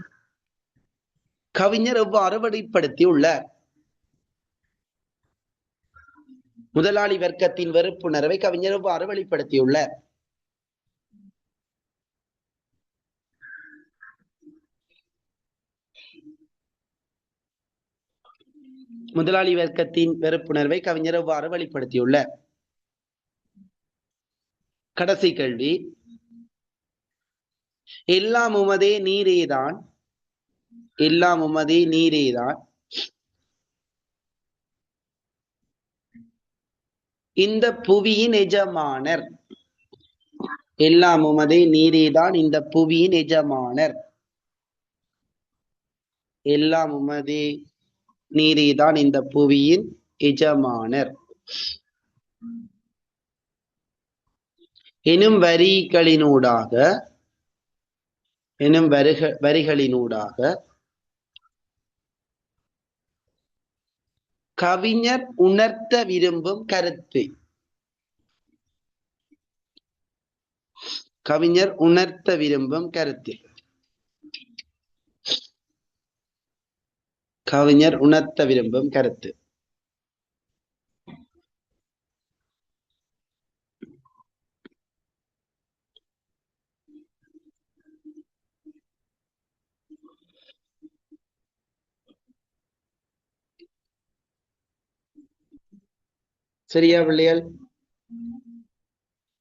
கவிஞர் எவ்வாறு வெளிப்படுத்தியுள்ளார்? முதலாளி வர்க்கத்தின் வெறுப்புணர்வை கவிஞர் எவ்வாறு வெளிப்படுத்தியுள்ளார்? முதலாளி வர்க்கத்தின் வெறுப்புணர்வை கவிஞர் எவ்வாறு வெளிப்படுத்தியுள்ளார்? கடைசி கேள்வி. எல்லாம் உமதே நீரேதான், எல்லாம் உமதே நீரேதான், இந்த புவியின் எஜமானர். எல்லாம் உமதே நீரேதான், இந்த புவியின் எஜமானர். எல்லாம் உமதே நீரேதான், இந்த புவியின் எஜமானர் எனும் வரிகளினூடாக கவிஞர் உணர்த்த விரும்பும் கருத்து. கவிஞர் உணர்த்த விரும்பும் கருத்து. கவிஞர் உணர்த்த விரும்பும் கருத்து. சரியா பிள்ளைகள்?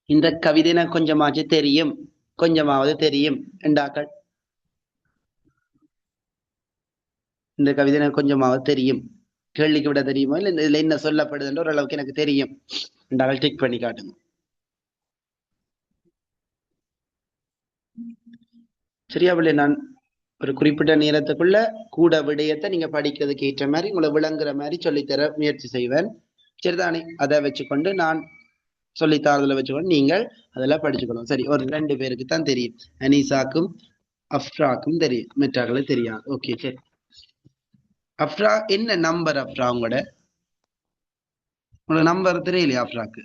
இந்த கவிதை எனக்கு கொஞ்சமாச்சு தெரியும், கொஞ்சமாவது தெரியும் என்றாக்கள். இந்த கவிதை எனக்கு கொஞ்சமாவது தெரியும், கேள்விக்கு விட தெரியுமா, இல்ல இதுல என்ன சொல்லப்படுதுன்ற ஓரளவுக்கு எனக்கு தெரியும் என்றால் டிக் பண்ணி காட்டுங்க. சரியா பிள்ளை? நான் ஒரு குறிப்பிட்ட நேரத்துக்குள்ள கூட விடயத்தை நீங்க படிக்கிறதுக்கு ஏற்ற மாதிரி உங்களை விளங்குற மாதிரி சொல்லித்தர முயற்சி செய்வேன். சரிதானே? அதை வச்சுக்கொண்டு நான் சொல்லித்தாரதுல வச்சுக்கொண்டு நீங்கள் அதெல்லாம் படிச்சுக்கணும். சரி, ஒரு 2 பேருக்கு தான் தெரியும், அனீசாக்கும் அஃப்ராக்கும் தெரியும், மெட்டாக்களுக்கு தெரியாது. ஓகே, சரி. அஃப்ரா என்ன நம்பர்? அஃப்ரா உங்களோட நம்பர் தெரியலையா அஃப்ராக்கு?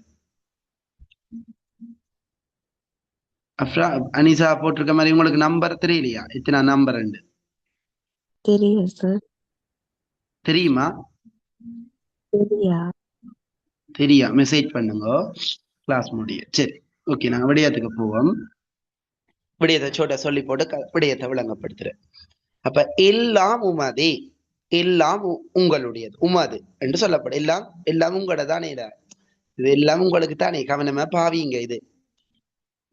அஃப்ரா, அனீசா போட்டிருக்க மாதிரி உங்களுக்கு நம்பர் தெரியலையா? எத்தனை நம்பர்? தெரியும் சார். தெரியுமா? தெரியா? மெசேஜ் பண்ணுங்க கிளாஸ் முடிய. சரி, ஓகே, நாங்க விடயத்துக்கு போவோம். விடயத்தை சோட்ட சொல்லி போட்டு விடயத்தை விளங்கப்படுத்துறேன். அப்ப எல்லாம் உமதே, எல்லாம் உங்களுடையது, உமது என்று சொல்லப்படும். எல்லாம் எல்லாம் உங்களோட தானே, இது எல்லாம் உங்களுக்கு தானே, கவனமா பாவீங்க இது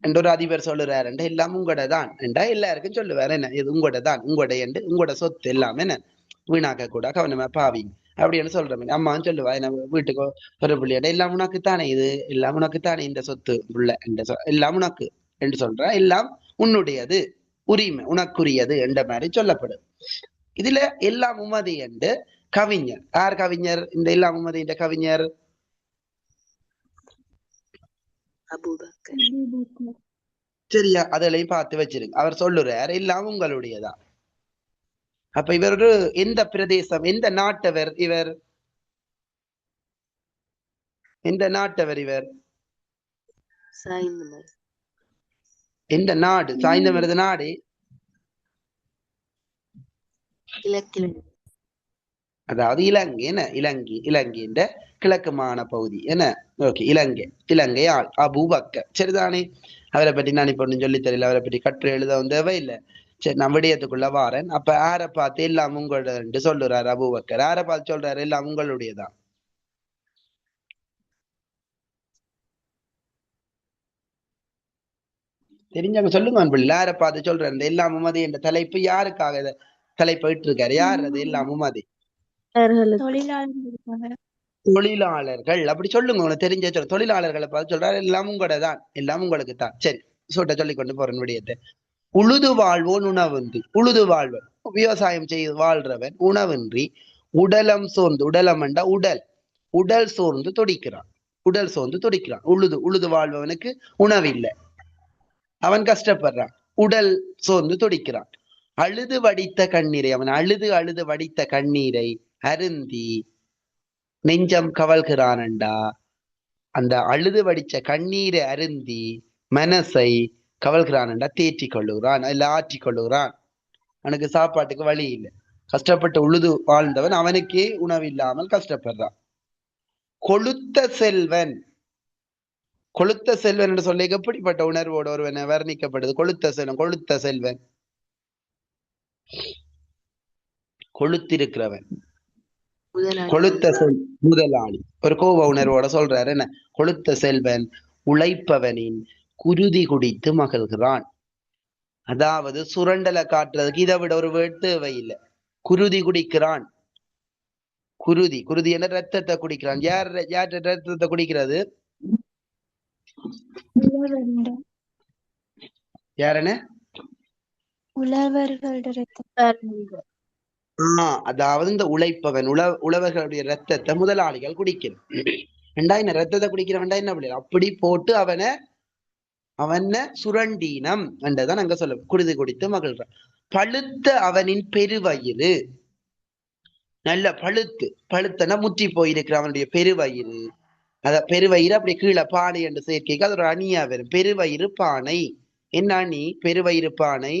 என்ற ஒரு அதிபர் சொல்லுறாரு. எல்லாம் உங்களோட தான் என்றா எல்லாருக்கும் சொல்லுவாரு. என்ன இது உங்களோட தான், உங்களோட என்று உங்களோட சொத்து எல்லாம் என்ன வீணாக்க கூட கவனமா பாவீங்க அப்படின்னு சொல்றேன். அம்மான்னு சொல்லுவா, நம்ம வீட்டுக்கு ஒரு பிள்ளையோட எல்லாம் உனக்கு தானே, இது எல்லாம் உனக்கு தானே, இந்த சொத்து உள்ள எல்லாம் உனக்கு என்று சொல்ற. எல்லாம் உன்னுடையது, உரிமை உனக்குரியது என்ற மாதிரி சொல்லப்படும். இதுல எல்லாம் உமதி என்று கவிஞர் யார்? கவிஞர் இந்த எல்லாம் உமதி என்ற கவிஞர் சரியா? அதிலையும் பார்த்து வச்சிருங்க. அவர் சொல்லுறார் எல்லாம் உங்களுடையதான். அப்ப இவர் ஒரு எந்த பிரதேசம், எந்த நாட்டவர் இவர்? எந்த நாட்டவர் இவர்? எந்த நாடு? சாய்ந்த மருது நாடு அதாவது இலங்கை. என்ன இலங்கை? இலங்கை என்ற கிழக்கு மாகாண பகுதி. என்ன? ஓகே, இலங்கை. இலங்கை ஆள் அபூபக்கர். சரிதானே? அவரை பற்றி நான் இப்ப ஒன்னும் சொல்லி தெரியல, அவரை பற்றி கற்று எழுத தேவை இல்லை. சரி, நான் விடயத்துக்குள்ள வாரேன். அப்ப யாரை பார்த்து எல்லாம் உங்களோட சொல்றாரு அபூபக்கர்? யாரை பார்த்து சொல்றாரு எல்லாம் உங்களுடையதான்? தெரிஞ்சவங்க சொல்லுங்க அன்பில். யாரை பார்த்து சொல்றாரு இந்த எல்லாம் உமதி என்ற தலைப்பு? யாருக்காக தலைப்பு இட்டு இருக்காரு? யார் அது எல்லாம் உமதி? தொழிலாளர்கள். அப்படி சொல்லுங்க, உனக்கு தெரிஞ்ச சொல்ல. தொழிலாளர்களை பார்த்து சொல்றாரு எல்லாம் உங்களோட தான், எல்லாம் உங்களுக்கு தான். சரி, சொல்லிக் கொண்டு போறேன் விடயத்தை. உழுது வாழ்வோன் உணவின்றி, உழுது வாழ்வன் விவசாயம் செய்து வாழ்றவன் உணவின்றி உடலம் சோர்ந்து, உடலம் என்ற உடல், உடல் சோர்ந்து துடிக்கிறான், உடல் சோர்ந்து துடிக்கிறான். உழுது வாழ்பவனுக்கு உணவில்லை, அவன் கஷ்டப்படுறான், உடல் சோர்ந்து துடிக்கிறான். அழுது வடித்த கண்ணீரை, அவன் அழுது அழுது வடித்த கண்ணீரை அருந்தி நெஞ்சம் கவல்கிறான்டா. அந்த அழுது வடிச்ச கண்ணீரை அருந்தி மனசை கவல்கிறான்டா தேற்றி கொள்ளுகிறான் இல்ல ஆற்றி கொள்ளுகிறான். அவனுக்கு சாப்பாட்டுக்கு வழி இல்லை, கஷ்டப்பட்டு உழுது வாழ்ந்தவன் அவனுக்கே உணவு இல்லாமல் கஷ்டப்படுறான். கொளுத்த செல்வன், கொளுத்த செல்வன் என்று சொல்லி எப்படிப்பட்ட உணர்வோடு ஒருவனை வர்ணிக்கப்படுது? கொளுத்த செல்வன், கொளுத்த செல்வன் கொளுத்திருக்கிறவன், கொளுத்த முதலாளி. ஒரு கோப உணர்வோட சொல்றாரு என்ன, கொளுத்த செல்வன் உழைப்பவனின் குருதி குடித்து மகிழ்கிறான். அதாவது சுரண்டலை காட்டுறதுக்கு இதை விட ஒரு வேர்டு தேவையில்லை. குருதி குடிக்கிறான். குருதி, குருதி என்ன ரத்தத்தை குடிக்கிறான். யார் யார் ரத்தத்தை குடிக்கிறது? யாருன்னு? அதாவது இந்த உழைப்பவன் உழவர்களுடைய ரத்தத்தை முதலாளிகள் குடிக்கணும். ரெண்டாயிரம் ரத்தத்தை குடிக்கிறவன்டா என்ன பண்ணல அப்படி போட்டு அவன சுரண்டீனம் என்றதான் அங்க சொல்ல குருதி குடித்து மகிழ்றான். பழுத்த அவனின் பெருவயிறு, நல்ல பழுத்தனா முற்றி போயிருக்கிற அவனுடைய பெருவயிறு. பெருவயிறு அப்படி கீழே பானை என்று சேர்க்கைக்கு அது ஒரு அணியா வரும். பெருவயிறு பானை என்ன அணி? பெருவயிறு பானை,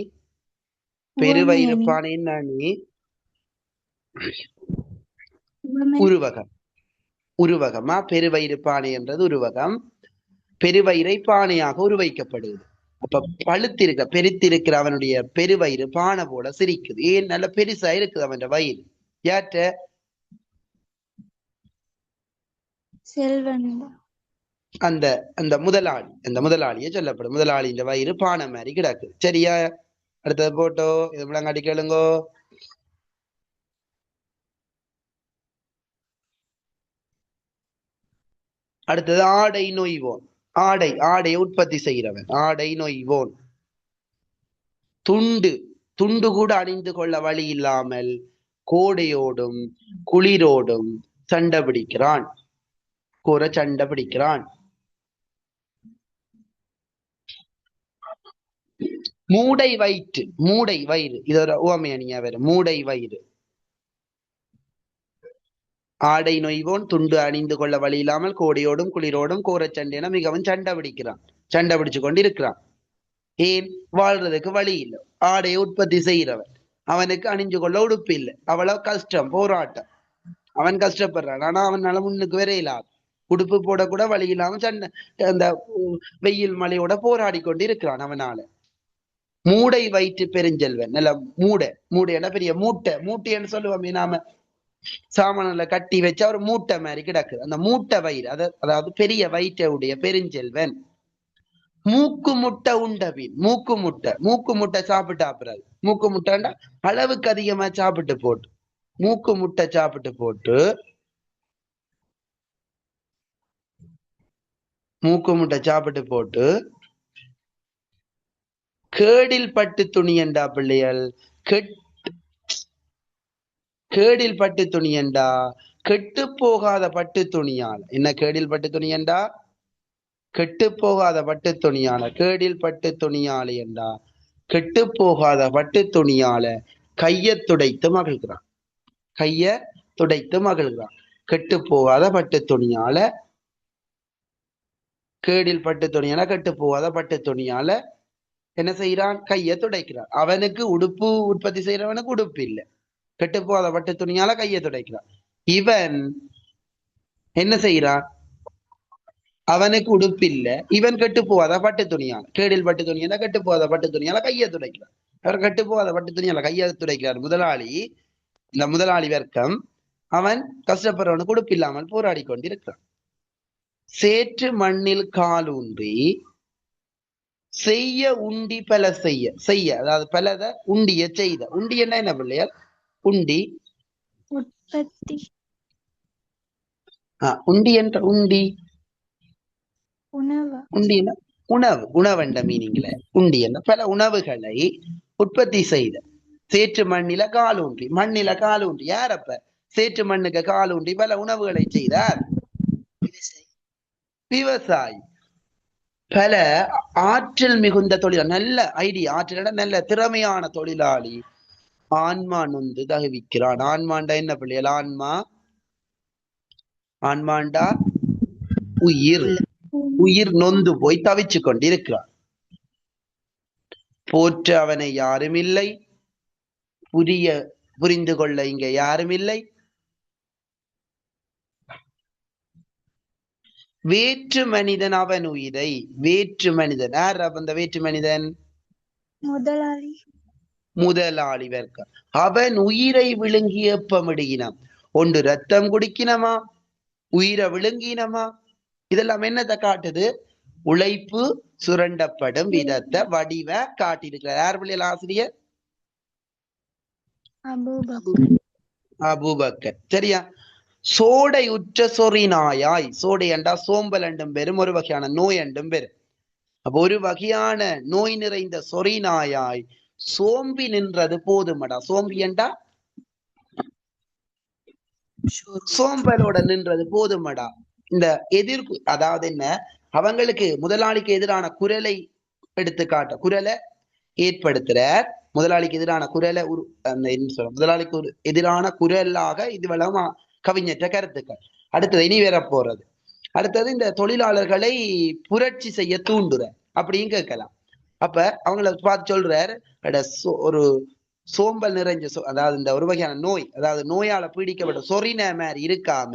பெருவயிறு பானை என்ன அணி? உருவகம். உருவகமா? பெருவயிறு பானை என்றது உருவகம். பெருவயிறை பானையாக உருவைக்கப்படுது. அப்ப பழுத்திருக்க பெருத்திருக்கிற அவனுடைய பெருவயிறு பானை போல சிரிக்குது. ஏன்? நல்ல பெருசா இருக்குது அவன் வயிறு. யாற்ற? அந்த அந்த முதலாளி, அந்த முதலாளியே சொல்லப்படும். முதலாளியின் வயிறு பானை மாதிரி கிடக்குது. சரியா? அடுத்தது போட்டோ இது முழங்காட்டி கேளுங்கோ. அடுத்தது ஆடை நொய்வோன். ஆடை உற்பத்தி செய்கிறவன் ஆடை நொய்வோன். துண்டு கூட அணிந்து கொள்ள வழி இல்லாமல் கோடையோடும் குளிரோடும் சண்டை பிடிக்கிறான். சண்டை பிடிக்கிறான். மூடை வயிறு இது ஒரு உவமை அணியா வரும். மூடை வயிறு. ஆடை நொய்வோன் துண்டு அணிந்து கொள்ள வழி இல்லாமல் கோடையோடும் குளிரோடும் கோரச்சண்டை மிகவும் சண்டை பிடிக்கிறான். சண்டை பிடிச்சு கொண்டு இருக்கிறான். ஏன்? வாழ்றதுக்கு வழி இல்லை. ஆடையை உற்பத்தி செய்கிறவன் அவனுக்கு அணிஞ்சு கொள்ள உடுப்பு இல்லை. அவ்வளவு கஷ்டம், போராட்டம். அவன் கஷ்டப்படுறான். ஆனா அவனால முன்னுக்கு வர இல்லாது, உடுப்பு போட கூட வழி இல்லாம சண்டை அந்த வெயில் மழையோட போராடி கொண்டு இருக்கிறான் அவனால. மூடை வயிற்று பெருஞ்செல்வன். நல்ல மூடைன்னா பெரிய மூட்டைன்னு சொல்லுவோமே நாம, சாமான்ல கட்டி வச்சு அவர் மூட்டை மாதிரி கிடக்குது. அந்த மூட்டை வயிறு அதாவது பெரிய வயிற்றுடைய பெருஞ்செல்வன். மூக்கு முட்டை உண்டபின், மூக்கு முட்டை சாப்பிட்டாப்புறாரு. மூக்கு முட்டைண்டா அளவுக்கு அதிகமா சாப்பிட்டு போட்டு, மூக்கு முட்டை சாப்பிட்டு போட்டு, மூக்கு முட்டை சாப்பிட்டு போட்டு கேடில் பட்டு துணி என்றா பிள்ளைகள். கேடில் பட்டு துணி என்றா கெட்டு போகாத பட்டு துணியால். என்ன கேடில் பட்டு துணி என்றா? கெட்டு போகாத பட்டு துணியால. கேடில் பட்டு துணியால என்றா கெட்டு போகாத பட்டு துணியால கைய துடைத்து மகிழ்கிறான். கைய துடைத்து மகிழ்கிறான். கெட்டு போகாத பட்டு துணியால, கேடில் பட்டு துணியால கெட்டு போகாத பட்டு துணியால என்ன செய்யறான்? கைய துடைக்கிறான். அவனுக்கு உடுப்பு உற்பத்தி செய்யறவனுக்கு உடுப்பு இல்லை. கெட்டு போகாத பட்டு துணியால கைய துடைக்கிறான். இவன் என்ன செய்யறான்? அவனுக்கு உடுப்பு இல்லை. இவன் கெட்டு போகாத பட்டு துணியால, கேடில் பட்டு துணியால கெட்டு போகாத பட்டு துணியால கைய துடைக்கிறான். அவர் கெட்டு போகாத பட்டு துணியால கைய துடைக்கிறார் முதலாளி. இந்த முதலாளி வர்க்கம் அவன் கஷ்டப்படுறவனுக்கு உடுப்பு இல்லாமல் போராடி கொண்டிருக்கிறான். சேற்று மண்ணில் காலூன்றி செய்ய உண்டி பல செய்ய அதாவது பலத உண்டிய செய்த. உண்டி என்ன பிள்ளையார்? உண்டி உற்பத்தி. உண்டி என்ற உண்டி உணவு. உண்டின உணவென்ற மீனிங்ல உண்டி என்ற பல உணவுகளை உற்பத்தி செய்த. சேற்று மண்ணில காலூன்றி யாரப்ப? சேற்று மண்ணுக்கு காலூன்றி பல உணவுகளை செய்தார் விவசாயி. பல ஆற்றல் மிகுந்த தொழிலாளி, நல்ல ஐடியா, ஆற்றல் நல்ல திறமையான தொழிலாளி ஆன்மா நொந்து தகுவிக்கிறான். ஆன்மாண்டா என்ன பிள்ளைகள்? ஆன்மாண்டா உயிர் நொந்து போய் தவிச்சு கொண்டிருக்கிறான். போற்ற அவனை யாரும் இல்லை, புரிந்து கொள்ள இங்க யாரும் இல்லை. வேற்று மனிதன் அவன் உயிரை, வேற்று மனிதன் யார் அந்த வேற்று மனிதன்? முதலாளி. முதலாளி வர்க்க அவன் உயிரை விழுங்கி எப்பமிடுகினான். ஒன்று ரத்தம் குடிக்கினமா, உயிரை விழுங்கினமா, இதெல்லாம் என்னத்தை காட்டுது? உழைப்பு சுரண்டப்படும் விதத்தை வடிவ காட்டியிருக்கிறார். யார் பிள்ளைகள் ஆசிரியர்? அபூபக்கர். சரியா? சோடை உற்ற சொறி நாயாய், சோடை என்றா சோம்பல் என்றும் பெரும், ஒரு வகையான நோய் என்றும் பெரும். அப்ப ஒரு வகையான நோய் நிறைந்த சொறி நாயாய் சோம்பி நின்றது போதுமடா. சோம்பி என்றா சோம்பலோட நின்றது போதுமடா. இந்த எதிர்ப்பு, அதாவது என்ன, அவங்களுக்கு முதலாளிக்கு எதிரான குரலை எடுத்துக்காட்ட, குரலை ஏற்படுத்துற, முதலாளிக்கு எதிரான குரலை முதலாளிக்கு ஒரு எதிரான குரலாக இதுவெல்லாம் கவிஞற்ற கருத்துக்கள். அடுத்தது இனி வேற போறது. அடுத்தது இந்த தொழிலாளர்களை புரட்சி செய்ய தூண்டுற அப்படின்னு கேட்கலாம். அப்ப அவங்கள பார்த்து சொல்றார், ஒரு சோம்பல் நிறைஞ்ச, அதாவது இந்த ஒரு வகையான நோய், அதாவது நோயால பீடிக்கப்பட்ட சொறின மாதிரி இருக்காம,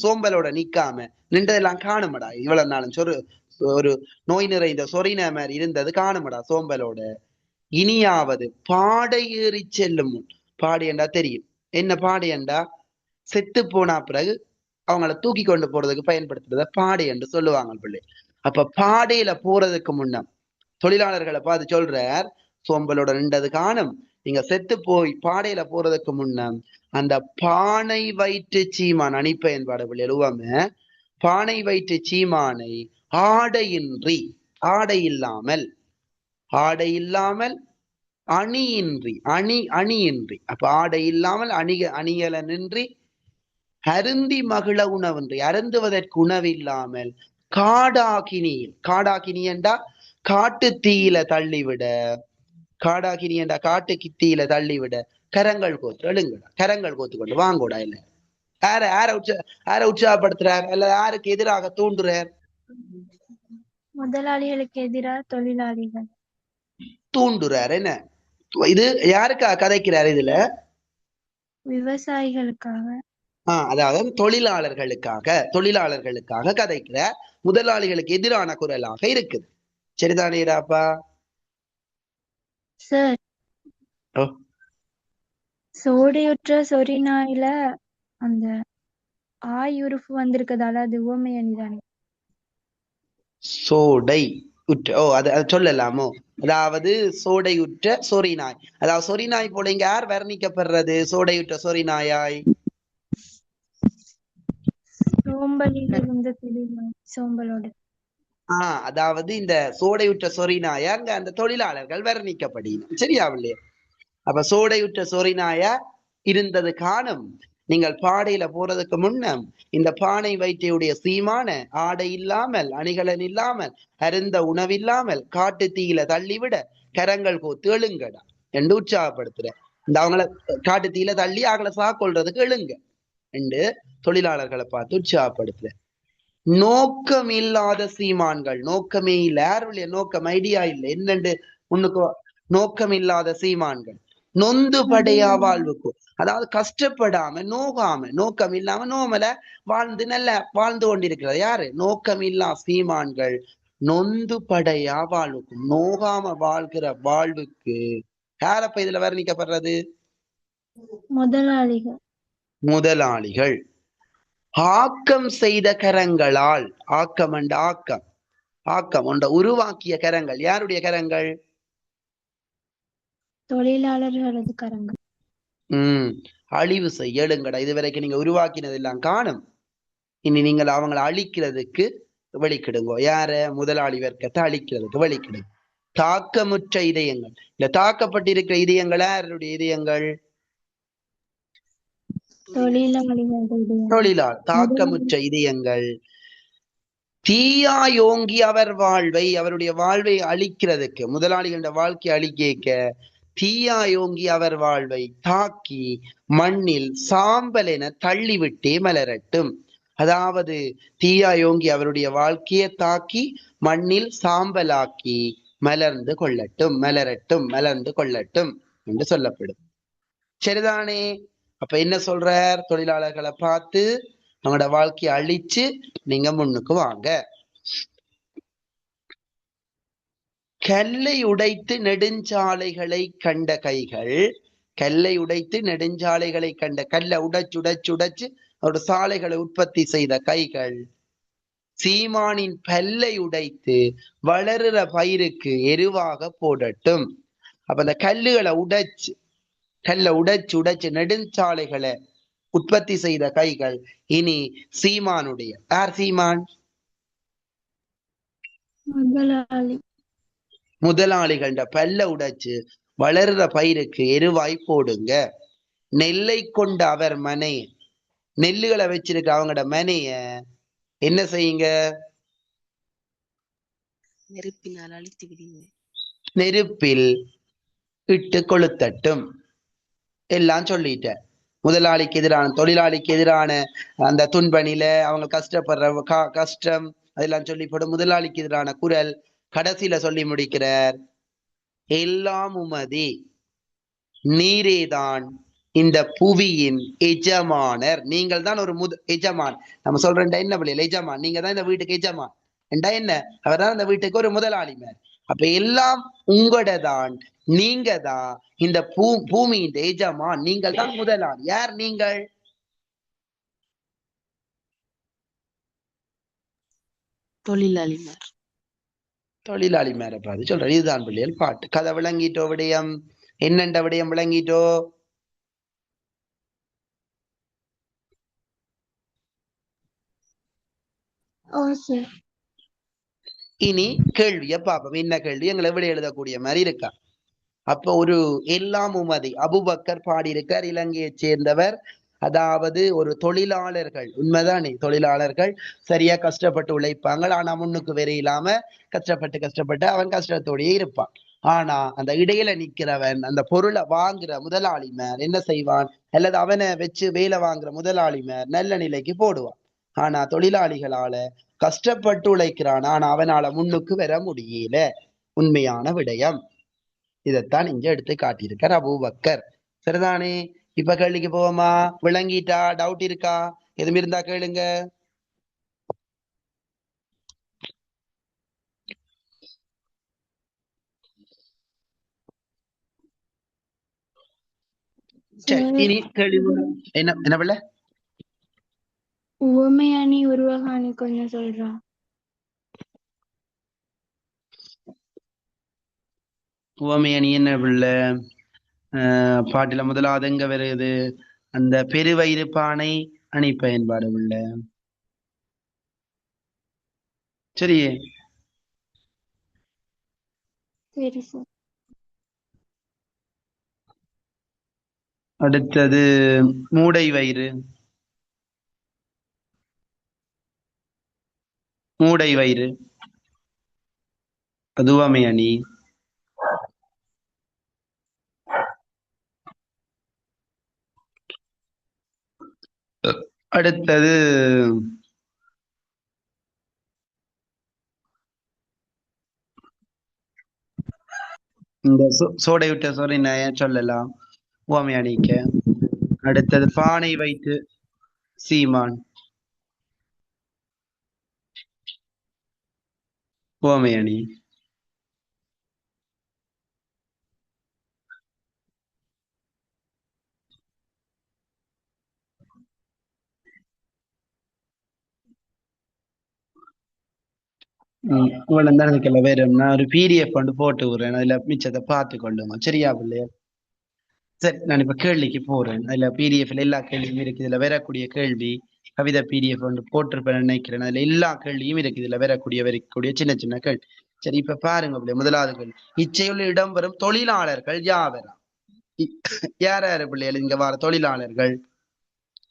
சோம்பலோட நிக்காம நின்றதெல்லாம் காணுமடா. இவ்வளவு நாளும் ஒரு நோய் நிறைந்த சொறின மாதிரி இருந்தது காணுமடா சோம்பலோட. இனியாவது பாடை ஏறி செல்லும். பாடை என்றா தெரியும் என்ன? பாடை என்றா செத்து போனா பிறகு அவங்கள தூக்கி கொண்டு போறதுக்கு பயன்படுத்துறத பாடை என்று சொல்லுவாங்க பிள்ளை. அப்ப பாடையில போறதுக்கு முன்ன தொழிலாளர்களை பார்த்து சொல்றார், சோம்பலோட நின்றது காணும், நீங்க செத்து போய் பாடையில போறதுக்கு முன்ன அந்த பானை வயிற்று சீமான் அணிப்பயன்பாடு பிள்ளை எழுவாம, பானை வயிற்று சீமானை ஆடையின்றி, ஆடை இல்லாமல், ஆடை இல்லாமல் அணியின்றி, அணியின்றி, அப்ப ஆடை இல்லாமல் அணியலனின்றி அருந்தி மகிழ உணவின்றி, அருந்துவதற்கு உணவில்லாமல் காடாகினியில், காடாகினி என்றா காட்டு தீயில தள்ளிவிட, காடாகினி என்றா காட்டு தீயில தள்ளிவிட கரங்கள் கோத்து எழுங்கடா, கரங்கள் கோத்து கொண்டு வாங்கோடா. இல்ல யார உற்சாகப்படுத்துறார்? அல்ல யாருக்கு எதிராக தூண்டுறார்? முதலாளிகளுக்கு எதிராக தொழிலாளிகள் தூண்டுறார். என்ன இது? யாருக்கா கதைக்கிறார்? இதுல விவசாயிகளுக்காக, அதாவது தொழிலாளர்களுக்காக கதைக்கிற, முதலாளிகளுக்கு எதிரான குரலாக இருக்குது. சரிதானேடாப்பா? சார், சோடையுற்ற சொறிநாயில அந்த ஆயுறுப்பு வந்திருக்கதால அது உவமை அணிதானே? சோடை உற்ற, அது சொல்லலாமோ? அதாவது சோடையுற்ற சொறிநாய், அதாவது சொறிநாய் போல இங்க யார் வர்ணிக்கப்படுறது? சோடையுற்ற சொறிநாயாய் சோம்பலோட, அதாவது இந்த சோடையுற்ற சொறிநாயா அங்க அந்த தொழிலாளர்கள் வர்ணிக்கப்படினும். சரியா இல்லையா? அப்ப சோடையுற்ற சொறிநாயா இருந்தது காணும். நீங்கள் பாடையில போறதுக்கு முன்னம் இந்த பானை வயிற்றையுடைய சீமான ஆடை இல்லாமல், அணிகலன் இல்லாமல், அருந்த உணவில்லாமல் காட்டு தீயில தள்ளிவிட கரங்கள் கோத்து எழுங்கடா என்று உற்சாகப்படுத்துற. இந்த அவங்கள காட்டு தீயில தள்ளி அவங்கள சாக்கொள்றதுக்கு எழுங்க என்று தொழிலாளர்களை பார்த்து உற்சாகப்படுத்துற. நோக்கம் இல்லாத சீமான்கள், நோக்கமே இல்லை, யாருடைய நோக்கம், ஐடியா இல்லை, என்னண்டு முன்னுக்கு நோக்கம் இல்லாத சீமான்கள் நொந்து படையா வாழ்வுக்கும், அதாவது கஷ்டப்படாம நோகாம, நோக்கம் இல்லாம நோமல வாழ்ந்து நல்ல வாழ்ந்து கொண்டிருக்கிறது யாரு? நோக்கம் இல்லா சீமான்கள் நொந்து படையா வாழ்வுக்கும், நோகாம வாழ்கிற வாழ்வுக்கு யாரப்ப இதுல வர்ணிக்கப்படுறது? முதலாளிகள். ஆக்கம் செய்த கரங்களால், ஆக்கம் என்ற ஆக்கம், ஆக்கம் ஒன்ற உருவாக்கிய கரங்கள், யாருடைய கரங்கள்? தொழிலாளர்களது கரங்கள். அழிவு செய்ய எழுங்கடா. இதுவரைக்கும் நீங்க உருவாக்கினதெல்லாம் காணும், இனி நீங்கள் அவங்களை அழிக்கிறதுக்கு வெளிக்கிடுங்கோ. யார? முதலாளி வர்க்கத்தை அழிக்கிறதுக்கு வெளிக்கிடுங்க. தாக்கமுற்ற இதயங்கள், இல்ல தாக்கப்பட்டிருக்கிற இதயங்கள் யாருடைய இதயங்கள்? தொழிலாளர். தாக்கமுற்ற இதயங்கள் தீயாயோங்கி அவர் வாழ்வை, அவருடைய வாழ்வை அழிக்கிறதுக்கு, முதலாளிகள வாழ்க்கை அழிக்க தீயாயோங்கி அவர் வாழ்வை தாக்கி மண்ணில் சாம்பல் என தள்ளிவிட்டே மலரட்டும். அதாவது தீயாயோங்கி அவருடைய வாழ்க்கையை தாக்கி மண்ணில் சாம்பலாக்கி மலர்ந்து கொள்ளட்டும், மலரட்டும், மலர்ந்து கொள்ளட்டும் என்று சொல்லப்படும். சரிதானே? அப்ப என்ன சொல்றார்? தொழிலாளர்களை பார்த்து நம்மளோட வாழ்க்கையை அழிச்சு நீங்க முன்னுக்கு வாங்க. கல்லை உடைத்து நெடுஞ்சாலைகளை கண்ட கைகள், கல்லை உடைத்து நெடுஞ்சாலைகளை கண்ட, கல்லை உடைச்சு அவரோட சாலைகளை உற்பத்தி செய்த கைகள் சீமானின் பல்லை உடைத்து வளருற பயிருக்கு எருவாக போடட்டும். அப்ப அந்த கல்லை உடைச்சு நெடுஞ்சாலைகளை உற்பத்தி செய்த கைகள் இனி சீமானுடைய, யார் சீமான்? முதலாளிகள் பல்ல உடைச்சு வளர்ற பயிருக்கு எருவாய் போடுங்க. நெல்லை கொண்ட அவர் மனைய, நெல்லுகளை வச்சிருக்க அவங்களோட மனைய என்ன செய்யுங்க? நெருப்பினால் அழித்து விடுங்க. நெருப்பில் இட்டு கொளுத்தட்டும். எல்லாம் சொல்லிட்ட. முதலாளிக்கு எதிரான, தொழிலாளிக்கு எதிரான அந்த துன்பநில, அவங்க கஷ்டப்படுற கஷ்டம் அதெல்லாம் சொல்லிப்படும். முதலாளிக்கு எதிரான குரல் கடைசியில சொல்லி முடிக்கிறார். எல்லாம் உமதி, நீரேதான் இந்த புவியின் எஜமானர். நீங்கள் தான் ஒரு எஜமான். நம்ம சொல்றேன் என்ன பிள்ளைகள், எஜமான் நீங்க தான் இந்த வீட்டுக்கு எஜமான் என்றா என்ன? அவர் தான் இந்த வீட்டுக்கு ஒரு முதலாளிமார். அப்ப எல்லாம் உங்களோட தான், நீங்க தான் இந்த பூமியின் எஜமான், நீங்கள் தான் முதலாளி. யார் நீங்கள்? தொழிலாளிமார். தொழிலாளிமாரை பார்த்து சொல்ற. இதுதான் பிள்ளைகள் பாட்டு. கதை விளங்கிட்டோ? விடயம் என்னென்ற விடயம் விளங்கிட்டோ? இனி கேள்விய பாப்போம். என்ன கேள்வி? எங்களை விட எழுதக்கூடிய மாதிரி இருக்கா? அப்ப ஒரு எல்லாம் உமதி அபூபக்கர் பாடியிருக்கார், இலங்கையை சேர்ந்தவர். அதாவது ஒரு தொழிலாளர்கள், உண்மைதானே, தொழிலாளர்கள் சரியா கஷ்டப்பட்டு உழைப்பாங்க. ஆனா முன்னுக்கு வேற இல்லாம கஷ்டப்பட்டு அவன் கஷ்டத்தோடயே இருப்பான். ஆனா அந்த இடையில நிக்கிறவன், அந்த பொருளை வாங்குற முதலாளிமார் என்ன செய்வான்? அல்லது அவனை வச்சு வேலை வாங்குற முதலாளிமார் நல்ல நிலைக்கு போடுவான். ஆனா தொழிலாளிகளால கஷ்டப்பட்டு உழைக்கிறான், ஆனா அவனால முன்னுக்கு வர முடியல. உண்மையான விடயம். இதைத்தான் இங்க எடுத்து காட்டியிருக்கார் அபூபக்கர். சரிதானே? இப்ப கேள்விக்கு போவோமா? விளங்கிட்டா? டவுட் இருக்கா? எதுவும் இருந்தா கேளுங்க. சரி, இனி கேள்வி என்ன என்ன பிள்ளை? உவமையணி உருவகாணி கொஞ்சம் சொல்றா. உவமையணி என்ன பிள்ளை? பாட்டில முதலாவது எங்க வருது? அந்த பெருவயிறு பானை அணி பயன்பாடு பிள்ளை. சரியே? சரி சார். அடுத்தது மூடை வயிறு. மூடை வயிறு அது உவமை அணி. அடுத்தது இந்த சோடை விட்ட சோறை சொல்லலாம் உவமை அணிக்க. அடுத்தது பானை வைத்து சீமான் உவமை அணி. இவ்வளவு தான் இதுக்கெல்லாம் வேறும். நான் ஒரு PDF கொண்டு போட்டு விடுறேன், அதுல மிச்சத்தை பார்த்து கொள்ளுங்க. சரியா பிள்ளையா? சரி, நான் இப்ப கேள்விக்கு போறேன். அதுல PDF-ல எல்லா கேள்வியும் இருக்கு. இதுல வரக்கூடிய கேள்வி கவிதை PDF ஒன்று போட்டிருப்பேன் நினைக்கிறேன். அதுல எல்லா கேள்வியும் இருக்கு. இதுல வரக்கூடிய சின்ன சின்ன கேள்வி. சரி, இப்ப பாருங்க பிள்ளை. முதலாவது கேள்வி, இச்செயலில் இடம்பெறும் தொழிலாளர்கள் யாவரா? யார் யாரு பிள்ளைகள் இங்க வர தொழிலாளர்கள்?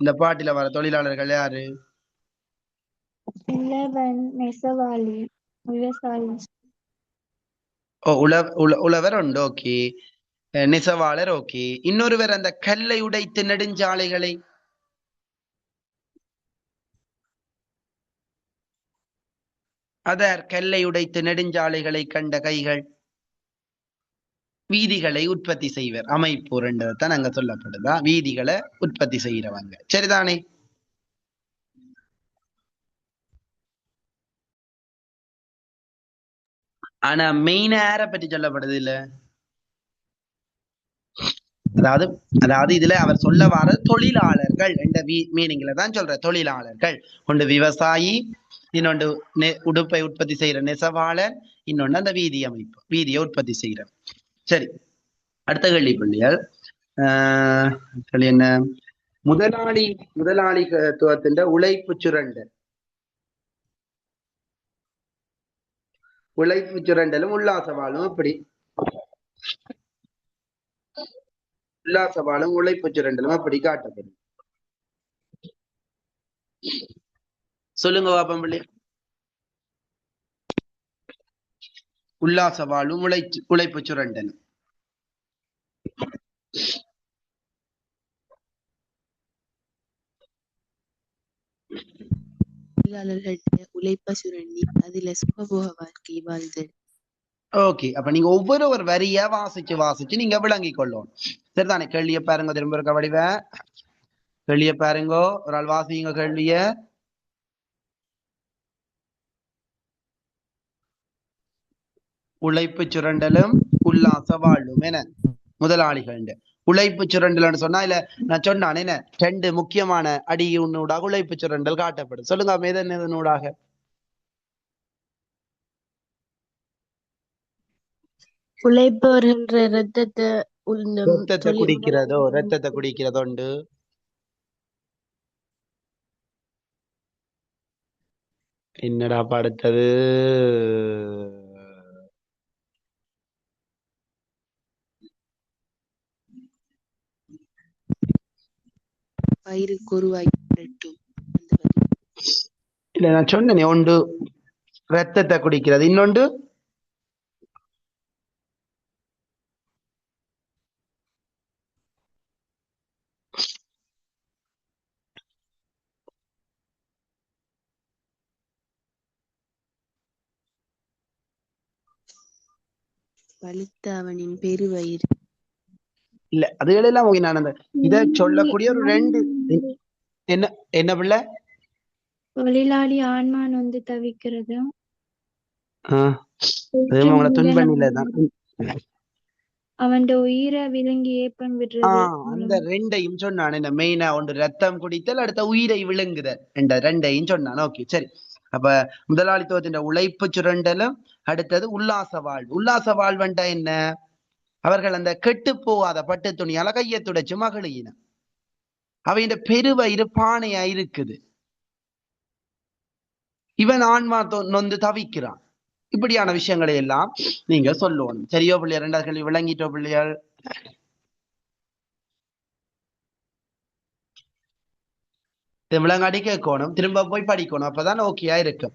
இந்த பாட்டில வர தொழிலாளர்கள் யாரு? இளவன், நெசவாளி, விவசாயி. ஓ, உழவர் உண்டு. ஓகே. நெசவாளர். ஓகே. இன்னொருவர் அந்த கல்லை உடைத்து நெடுஞ்சாலைகளை, அதர் கல்லை உடைத்து நெடுஞ்சாலைகளை கண்ட கைகள். வீதிகளை உற்பத்தி செய்வர், அமைப்போர் என்றதான் அங்க சொல்லப்படுதா, வீதிகளை உற்பத்தி செய்யறவங்க. சரிதானே? ஆனா மெயின் யாரை பற்றி சொல்லப்படுது இல்ல? அதாவது அதாவது இதுல அவர் சொல்ல வர தொழிலாளர்கள் என்ற மீனிங்ல தான் சொல்ற. தொழிலாளர்கள் ஒன்று விவசாயி, இன்னொன்று உடுப்பை உற்பத்தி செய்யற நெசவாளர், இன்னொன்று அந்த வீதி அமைப்பு, வீதியை உற்பத்தி செய்யற. சரி, அடுத்த கேள்வி பிள்ளைகள். என்ன? முதலாளித்துவத்தின் உழைப்பு சுரண்டல், உழைப்பு சுரண்டலும் உல்லாசவாளும் எப்படி? உல்லாசவாளும் உழைப்பு சுரண்டலும் அப்படி காட்டப்படும். சொல்லுங்க பாப்பம் பிள்ளை. உல்லாசவாளும் உழைப்பு சுரண்டலும். உழைப்ப சுரண்டி அதுல சுகபோக வாழ்க்கை வாழ்தல். ஓகே, அப்ப நீங்க ஒவ்வொரு வரியா வாசிச்சு நீங்க விளங்கி கொள்ளணும். சரிதானே? கேள்விய பாருங்க, திரும்ப இருக்க வடிவ கேள்விய பாருங்க, ஒரு ஆள் வாசிங்க கேள்விய. உழைப்பு சுரண்டலும் உல்லாச வாழ்வும் என முதலாளிகள். உழைப்பு சுரண்டல் சொன்னா இல்ல, நான் சொன்னான் என்ன, ரெண்டு முக்கியமான அடியூடாக உழைப்பு சுரண்டல் காட்டப்படும். சொல்லுங்க மேதனூடாக. உழைப்பவர்கள் ரத்தத்தை குடிக்கிறதோ, ரத்தத்தை குடிக்கிறதோண்டு. என்னடா படுத்தது? வயிறுக்கு ஒரு வாய் இல்ல, நான் சொன்னேனே, ஒன்று ரத்தத்தை குடிக்கிறது, இன்னொன்று பழுத்த அவனின் பெருவயிறு. இல்ல, அதுகளெல்லாம் நான் அந்த இத சொல்லக்கூடிய ஒரு ரெண்டு என்ன என்ன பிள்ளை? தொழிலாளி ஆன்மான் வந்து தவிக்கிறதும் அவங்கள துன்பநிலைதான் அவன் உயிரை விழுங்கி ஏப்பம் விடுறது. அந்த ரெண்டையும் சொன்னான். என்ன மெயினா? ஒன்று ரத்தம் குடித்தல், அடுத்த உயிரை விழுங்குதல் என்ற ரெண்டையும் சொன்னான். ஓகே, சரி. அப்ப முதலாளித்துவத்தின் உழைப்பு சுரண்டலும், அடுத்தது உல்லாச வாழ்வு. உல்லாச வாழ்வன்டா என்ன? அவர்கள் அந்த கெட்டு போகாத பட்டு துணியால கையை துடைச்சு மகளின. அவையின் பெருவயிறு பானையா இருக்குது, இவன் ஆன்மா நொந்து தவிக்கிறான். இப்படியான விஷயங்களை எல்லாம் நீங்க சொல்லணும். சரியோ பிள்ளையார்? ரெண்டாவது கேள்வி விளங்கிட்டோ பிள்ளையார்? விளங்காடி கேட்கணும், திரும்ப போய் படிக்கணும், அப்பதான் ஓகேயா இருக்கும்.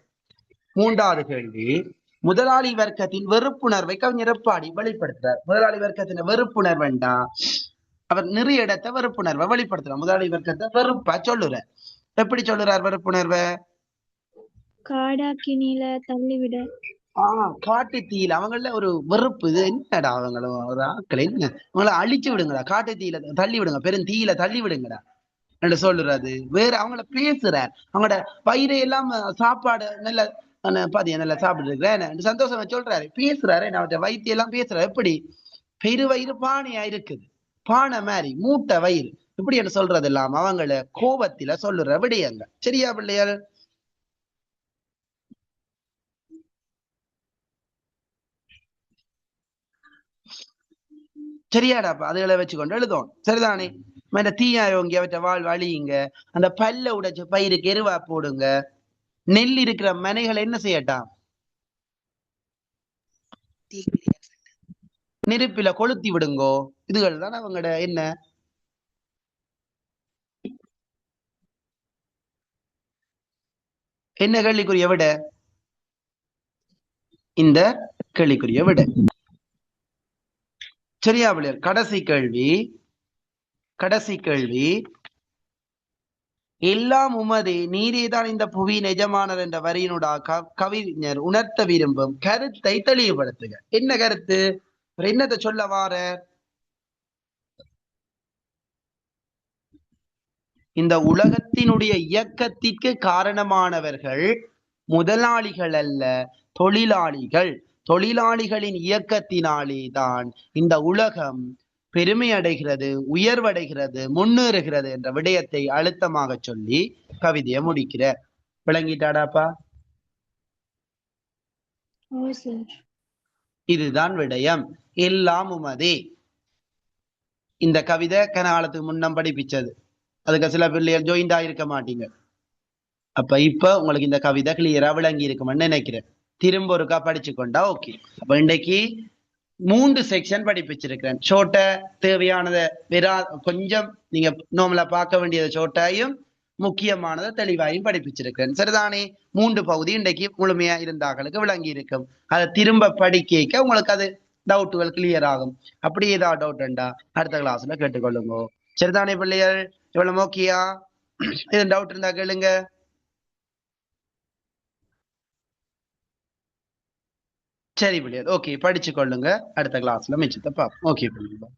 மூன்றாவது கேள்வி, முதலாளி வர்க்கத்தின் வெறுப்புணர்வை கவிஞர் பாடி வெளிப்படுத்துறார். முதலாளி வர்க்கத்தின் வெறுப்புணர்வுண்டா, அவர் நிறைய இடத்தை வெறுப்புணர்வை வெளிப்படுத்துறார். முதலாளி வர்க்கத்தை வெறுப்பா சொல்லுற. எப்படி சொல்லுறார் வெறுப்புணர்வை? காடாக்கினில தள்ளிவிட. காட்டு தீயில அவங்கள ஒரு வெறுப்பு. இது என்னடா அவங்களும் ஒரு ஆட்களை என்ன, அவங்கள அழிச்சு விடுங்கடா, காட்டு தீயில தள்ளி விடுங்க, பெரும் தீயில தள்ளி விடுங்கடா என்று சொல்லுறது. வேற அவங்கள பேசுறார். அவங்களோட பயிரை எல்லாம் சாப்பாடு நல்ல பாதியா நல்லா சாப்பிட்டு இருக்கிறேன் சந்தோஷமா சொல்றாரு, பேசுறாரு. அவற்றை வைத்தியெல்லாம் பேசுறாரு. எப்படி? பெருவயிறு பானையா இருக்குது, பானை மாதிரி மூட்டை வயிறு, இப்படி என்று சொல்றது இல்லாம அவங்கள கோபத்தில சொல்லுற விடயங்க. சரியா பிள்ளையார்? சரியாடாப்பா? அதுகளை வச்சுக்கொண்டு எழுதும். சரிதானே? தீயாயோங்கி அவற்றை வாழ் வழியுங்க, அந்த பல்ல உடைச்சு பயிருக்கு எருவா போடுங்க, நெல் இருக்கிற மனைகளை என்ன செய்யட்டாம், நெருப்பில கொளுத்தி விடுங்கோ. இதுகள் தான் அவங்களோட என்ன என்ன கேள்விக்குரிய விட, இந்த கேள்விக்குரிய விட. சரியா பிள்ளையர்? கடைசி கேள்வி, எல்லாம் உமதே நீரேதான் இந்த புவியின் எஜமானர் என்ற வரியினுடைய கவிஞர் உணர்த்த விரும்பும் கருத்தை தெளிவுபடுத்துக. என்ன கருத்து? என்னத்தை சொல்ல வார? இந்த உலகத்தினுடைய இயக்கத்திற்கு காரணமானவர்கள் முதலாளிகள் அல்ல, தொழிலாளிகள். தொழிலாளிகளின் இயக்கத்தினாலே தான் இந்த உலகம் பெருமை அடைகிறது, உயர்வடைகிறது, முன்னேறுகிறது என்ற விடயத்தை அழுத்தமாக சொல்லி கவிதையை முடிக்கிற. விளங்கிட்டாடாப்பா? இதுதான் விடயம். எல்லாம் உமதே. இந்த கவிதை கனகாலத்துக்கு முன்னம் படிப்பிச்சது. அதுக்கு சில பிள்ளைகள் ஜாயிண்ட் ஆயிருக்க மாட்டீங்க. அப்ப இப்ப உங்களுக்கு இந்த கவிதை கிளியரா விளங்கி இருக்குமென்னு நினைக்கிறேன். திரும்ப ஒருக்கா படிச்சு கொண்டா ஓகே. அப்ப இன்றைக்கு 3 செக்ஷன் படிப்பிச்சிருக்கிறேன். ஷோர்ட்ட தேவையானதை கொஞ்சம் நீங்க நார்மலா பார்க்க வேண்டியதை ஷோர்ட்டாயும் முக்கியமானதை தெளிவாயும் படிப்பிச்சிருக்கிறேன். சரிதானே? 3 பகுதி இன்றைக்கு முழுமையா இருந்தாங்களுக்கு விளங்கி இருக்கும். அதை திரும்ப படிக்க உங்களுக்கு அது டவுட்டுகள் கிளியர் ஆகும். அப்படி ஏதாவது டவுட் உண்டா அடுத்த கிளாஸ்ல கேட்டுக்கொள்ளுங்க. சரிதானே பிள்ளைகள்? இவ்வளவு ஓகேயா? எதுவும் டவுட் இருந்தா கேளுங்க. சரி பிள்ளைகள், ஓகே, படிச்சு கொள்ளுங்க. அடுத்த கிளாஸ்ல மிச்சத்தை பார்ப்போம். ஓகே பிள்ளைகள்.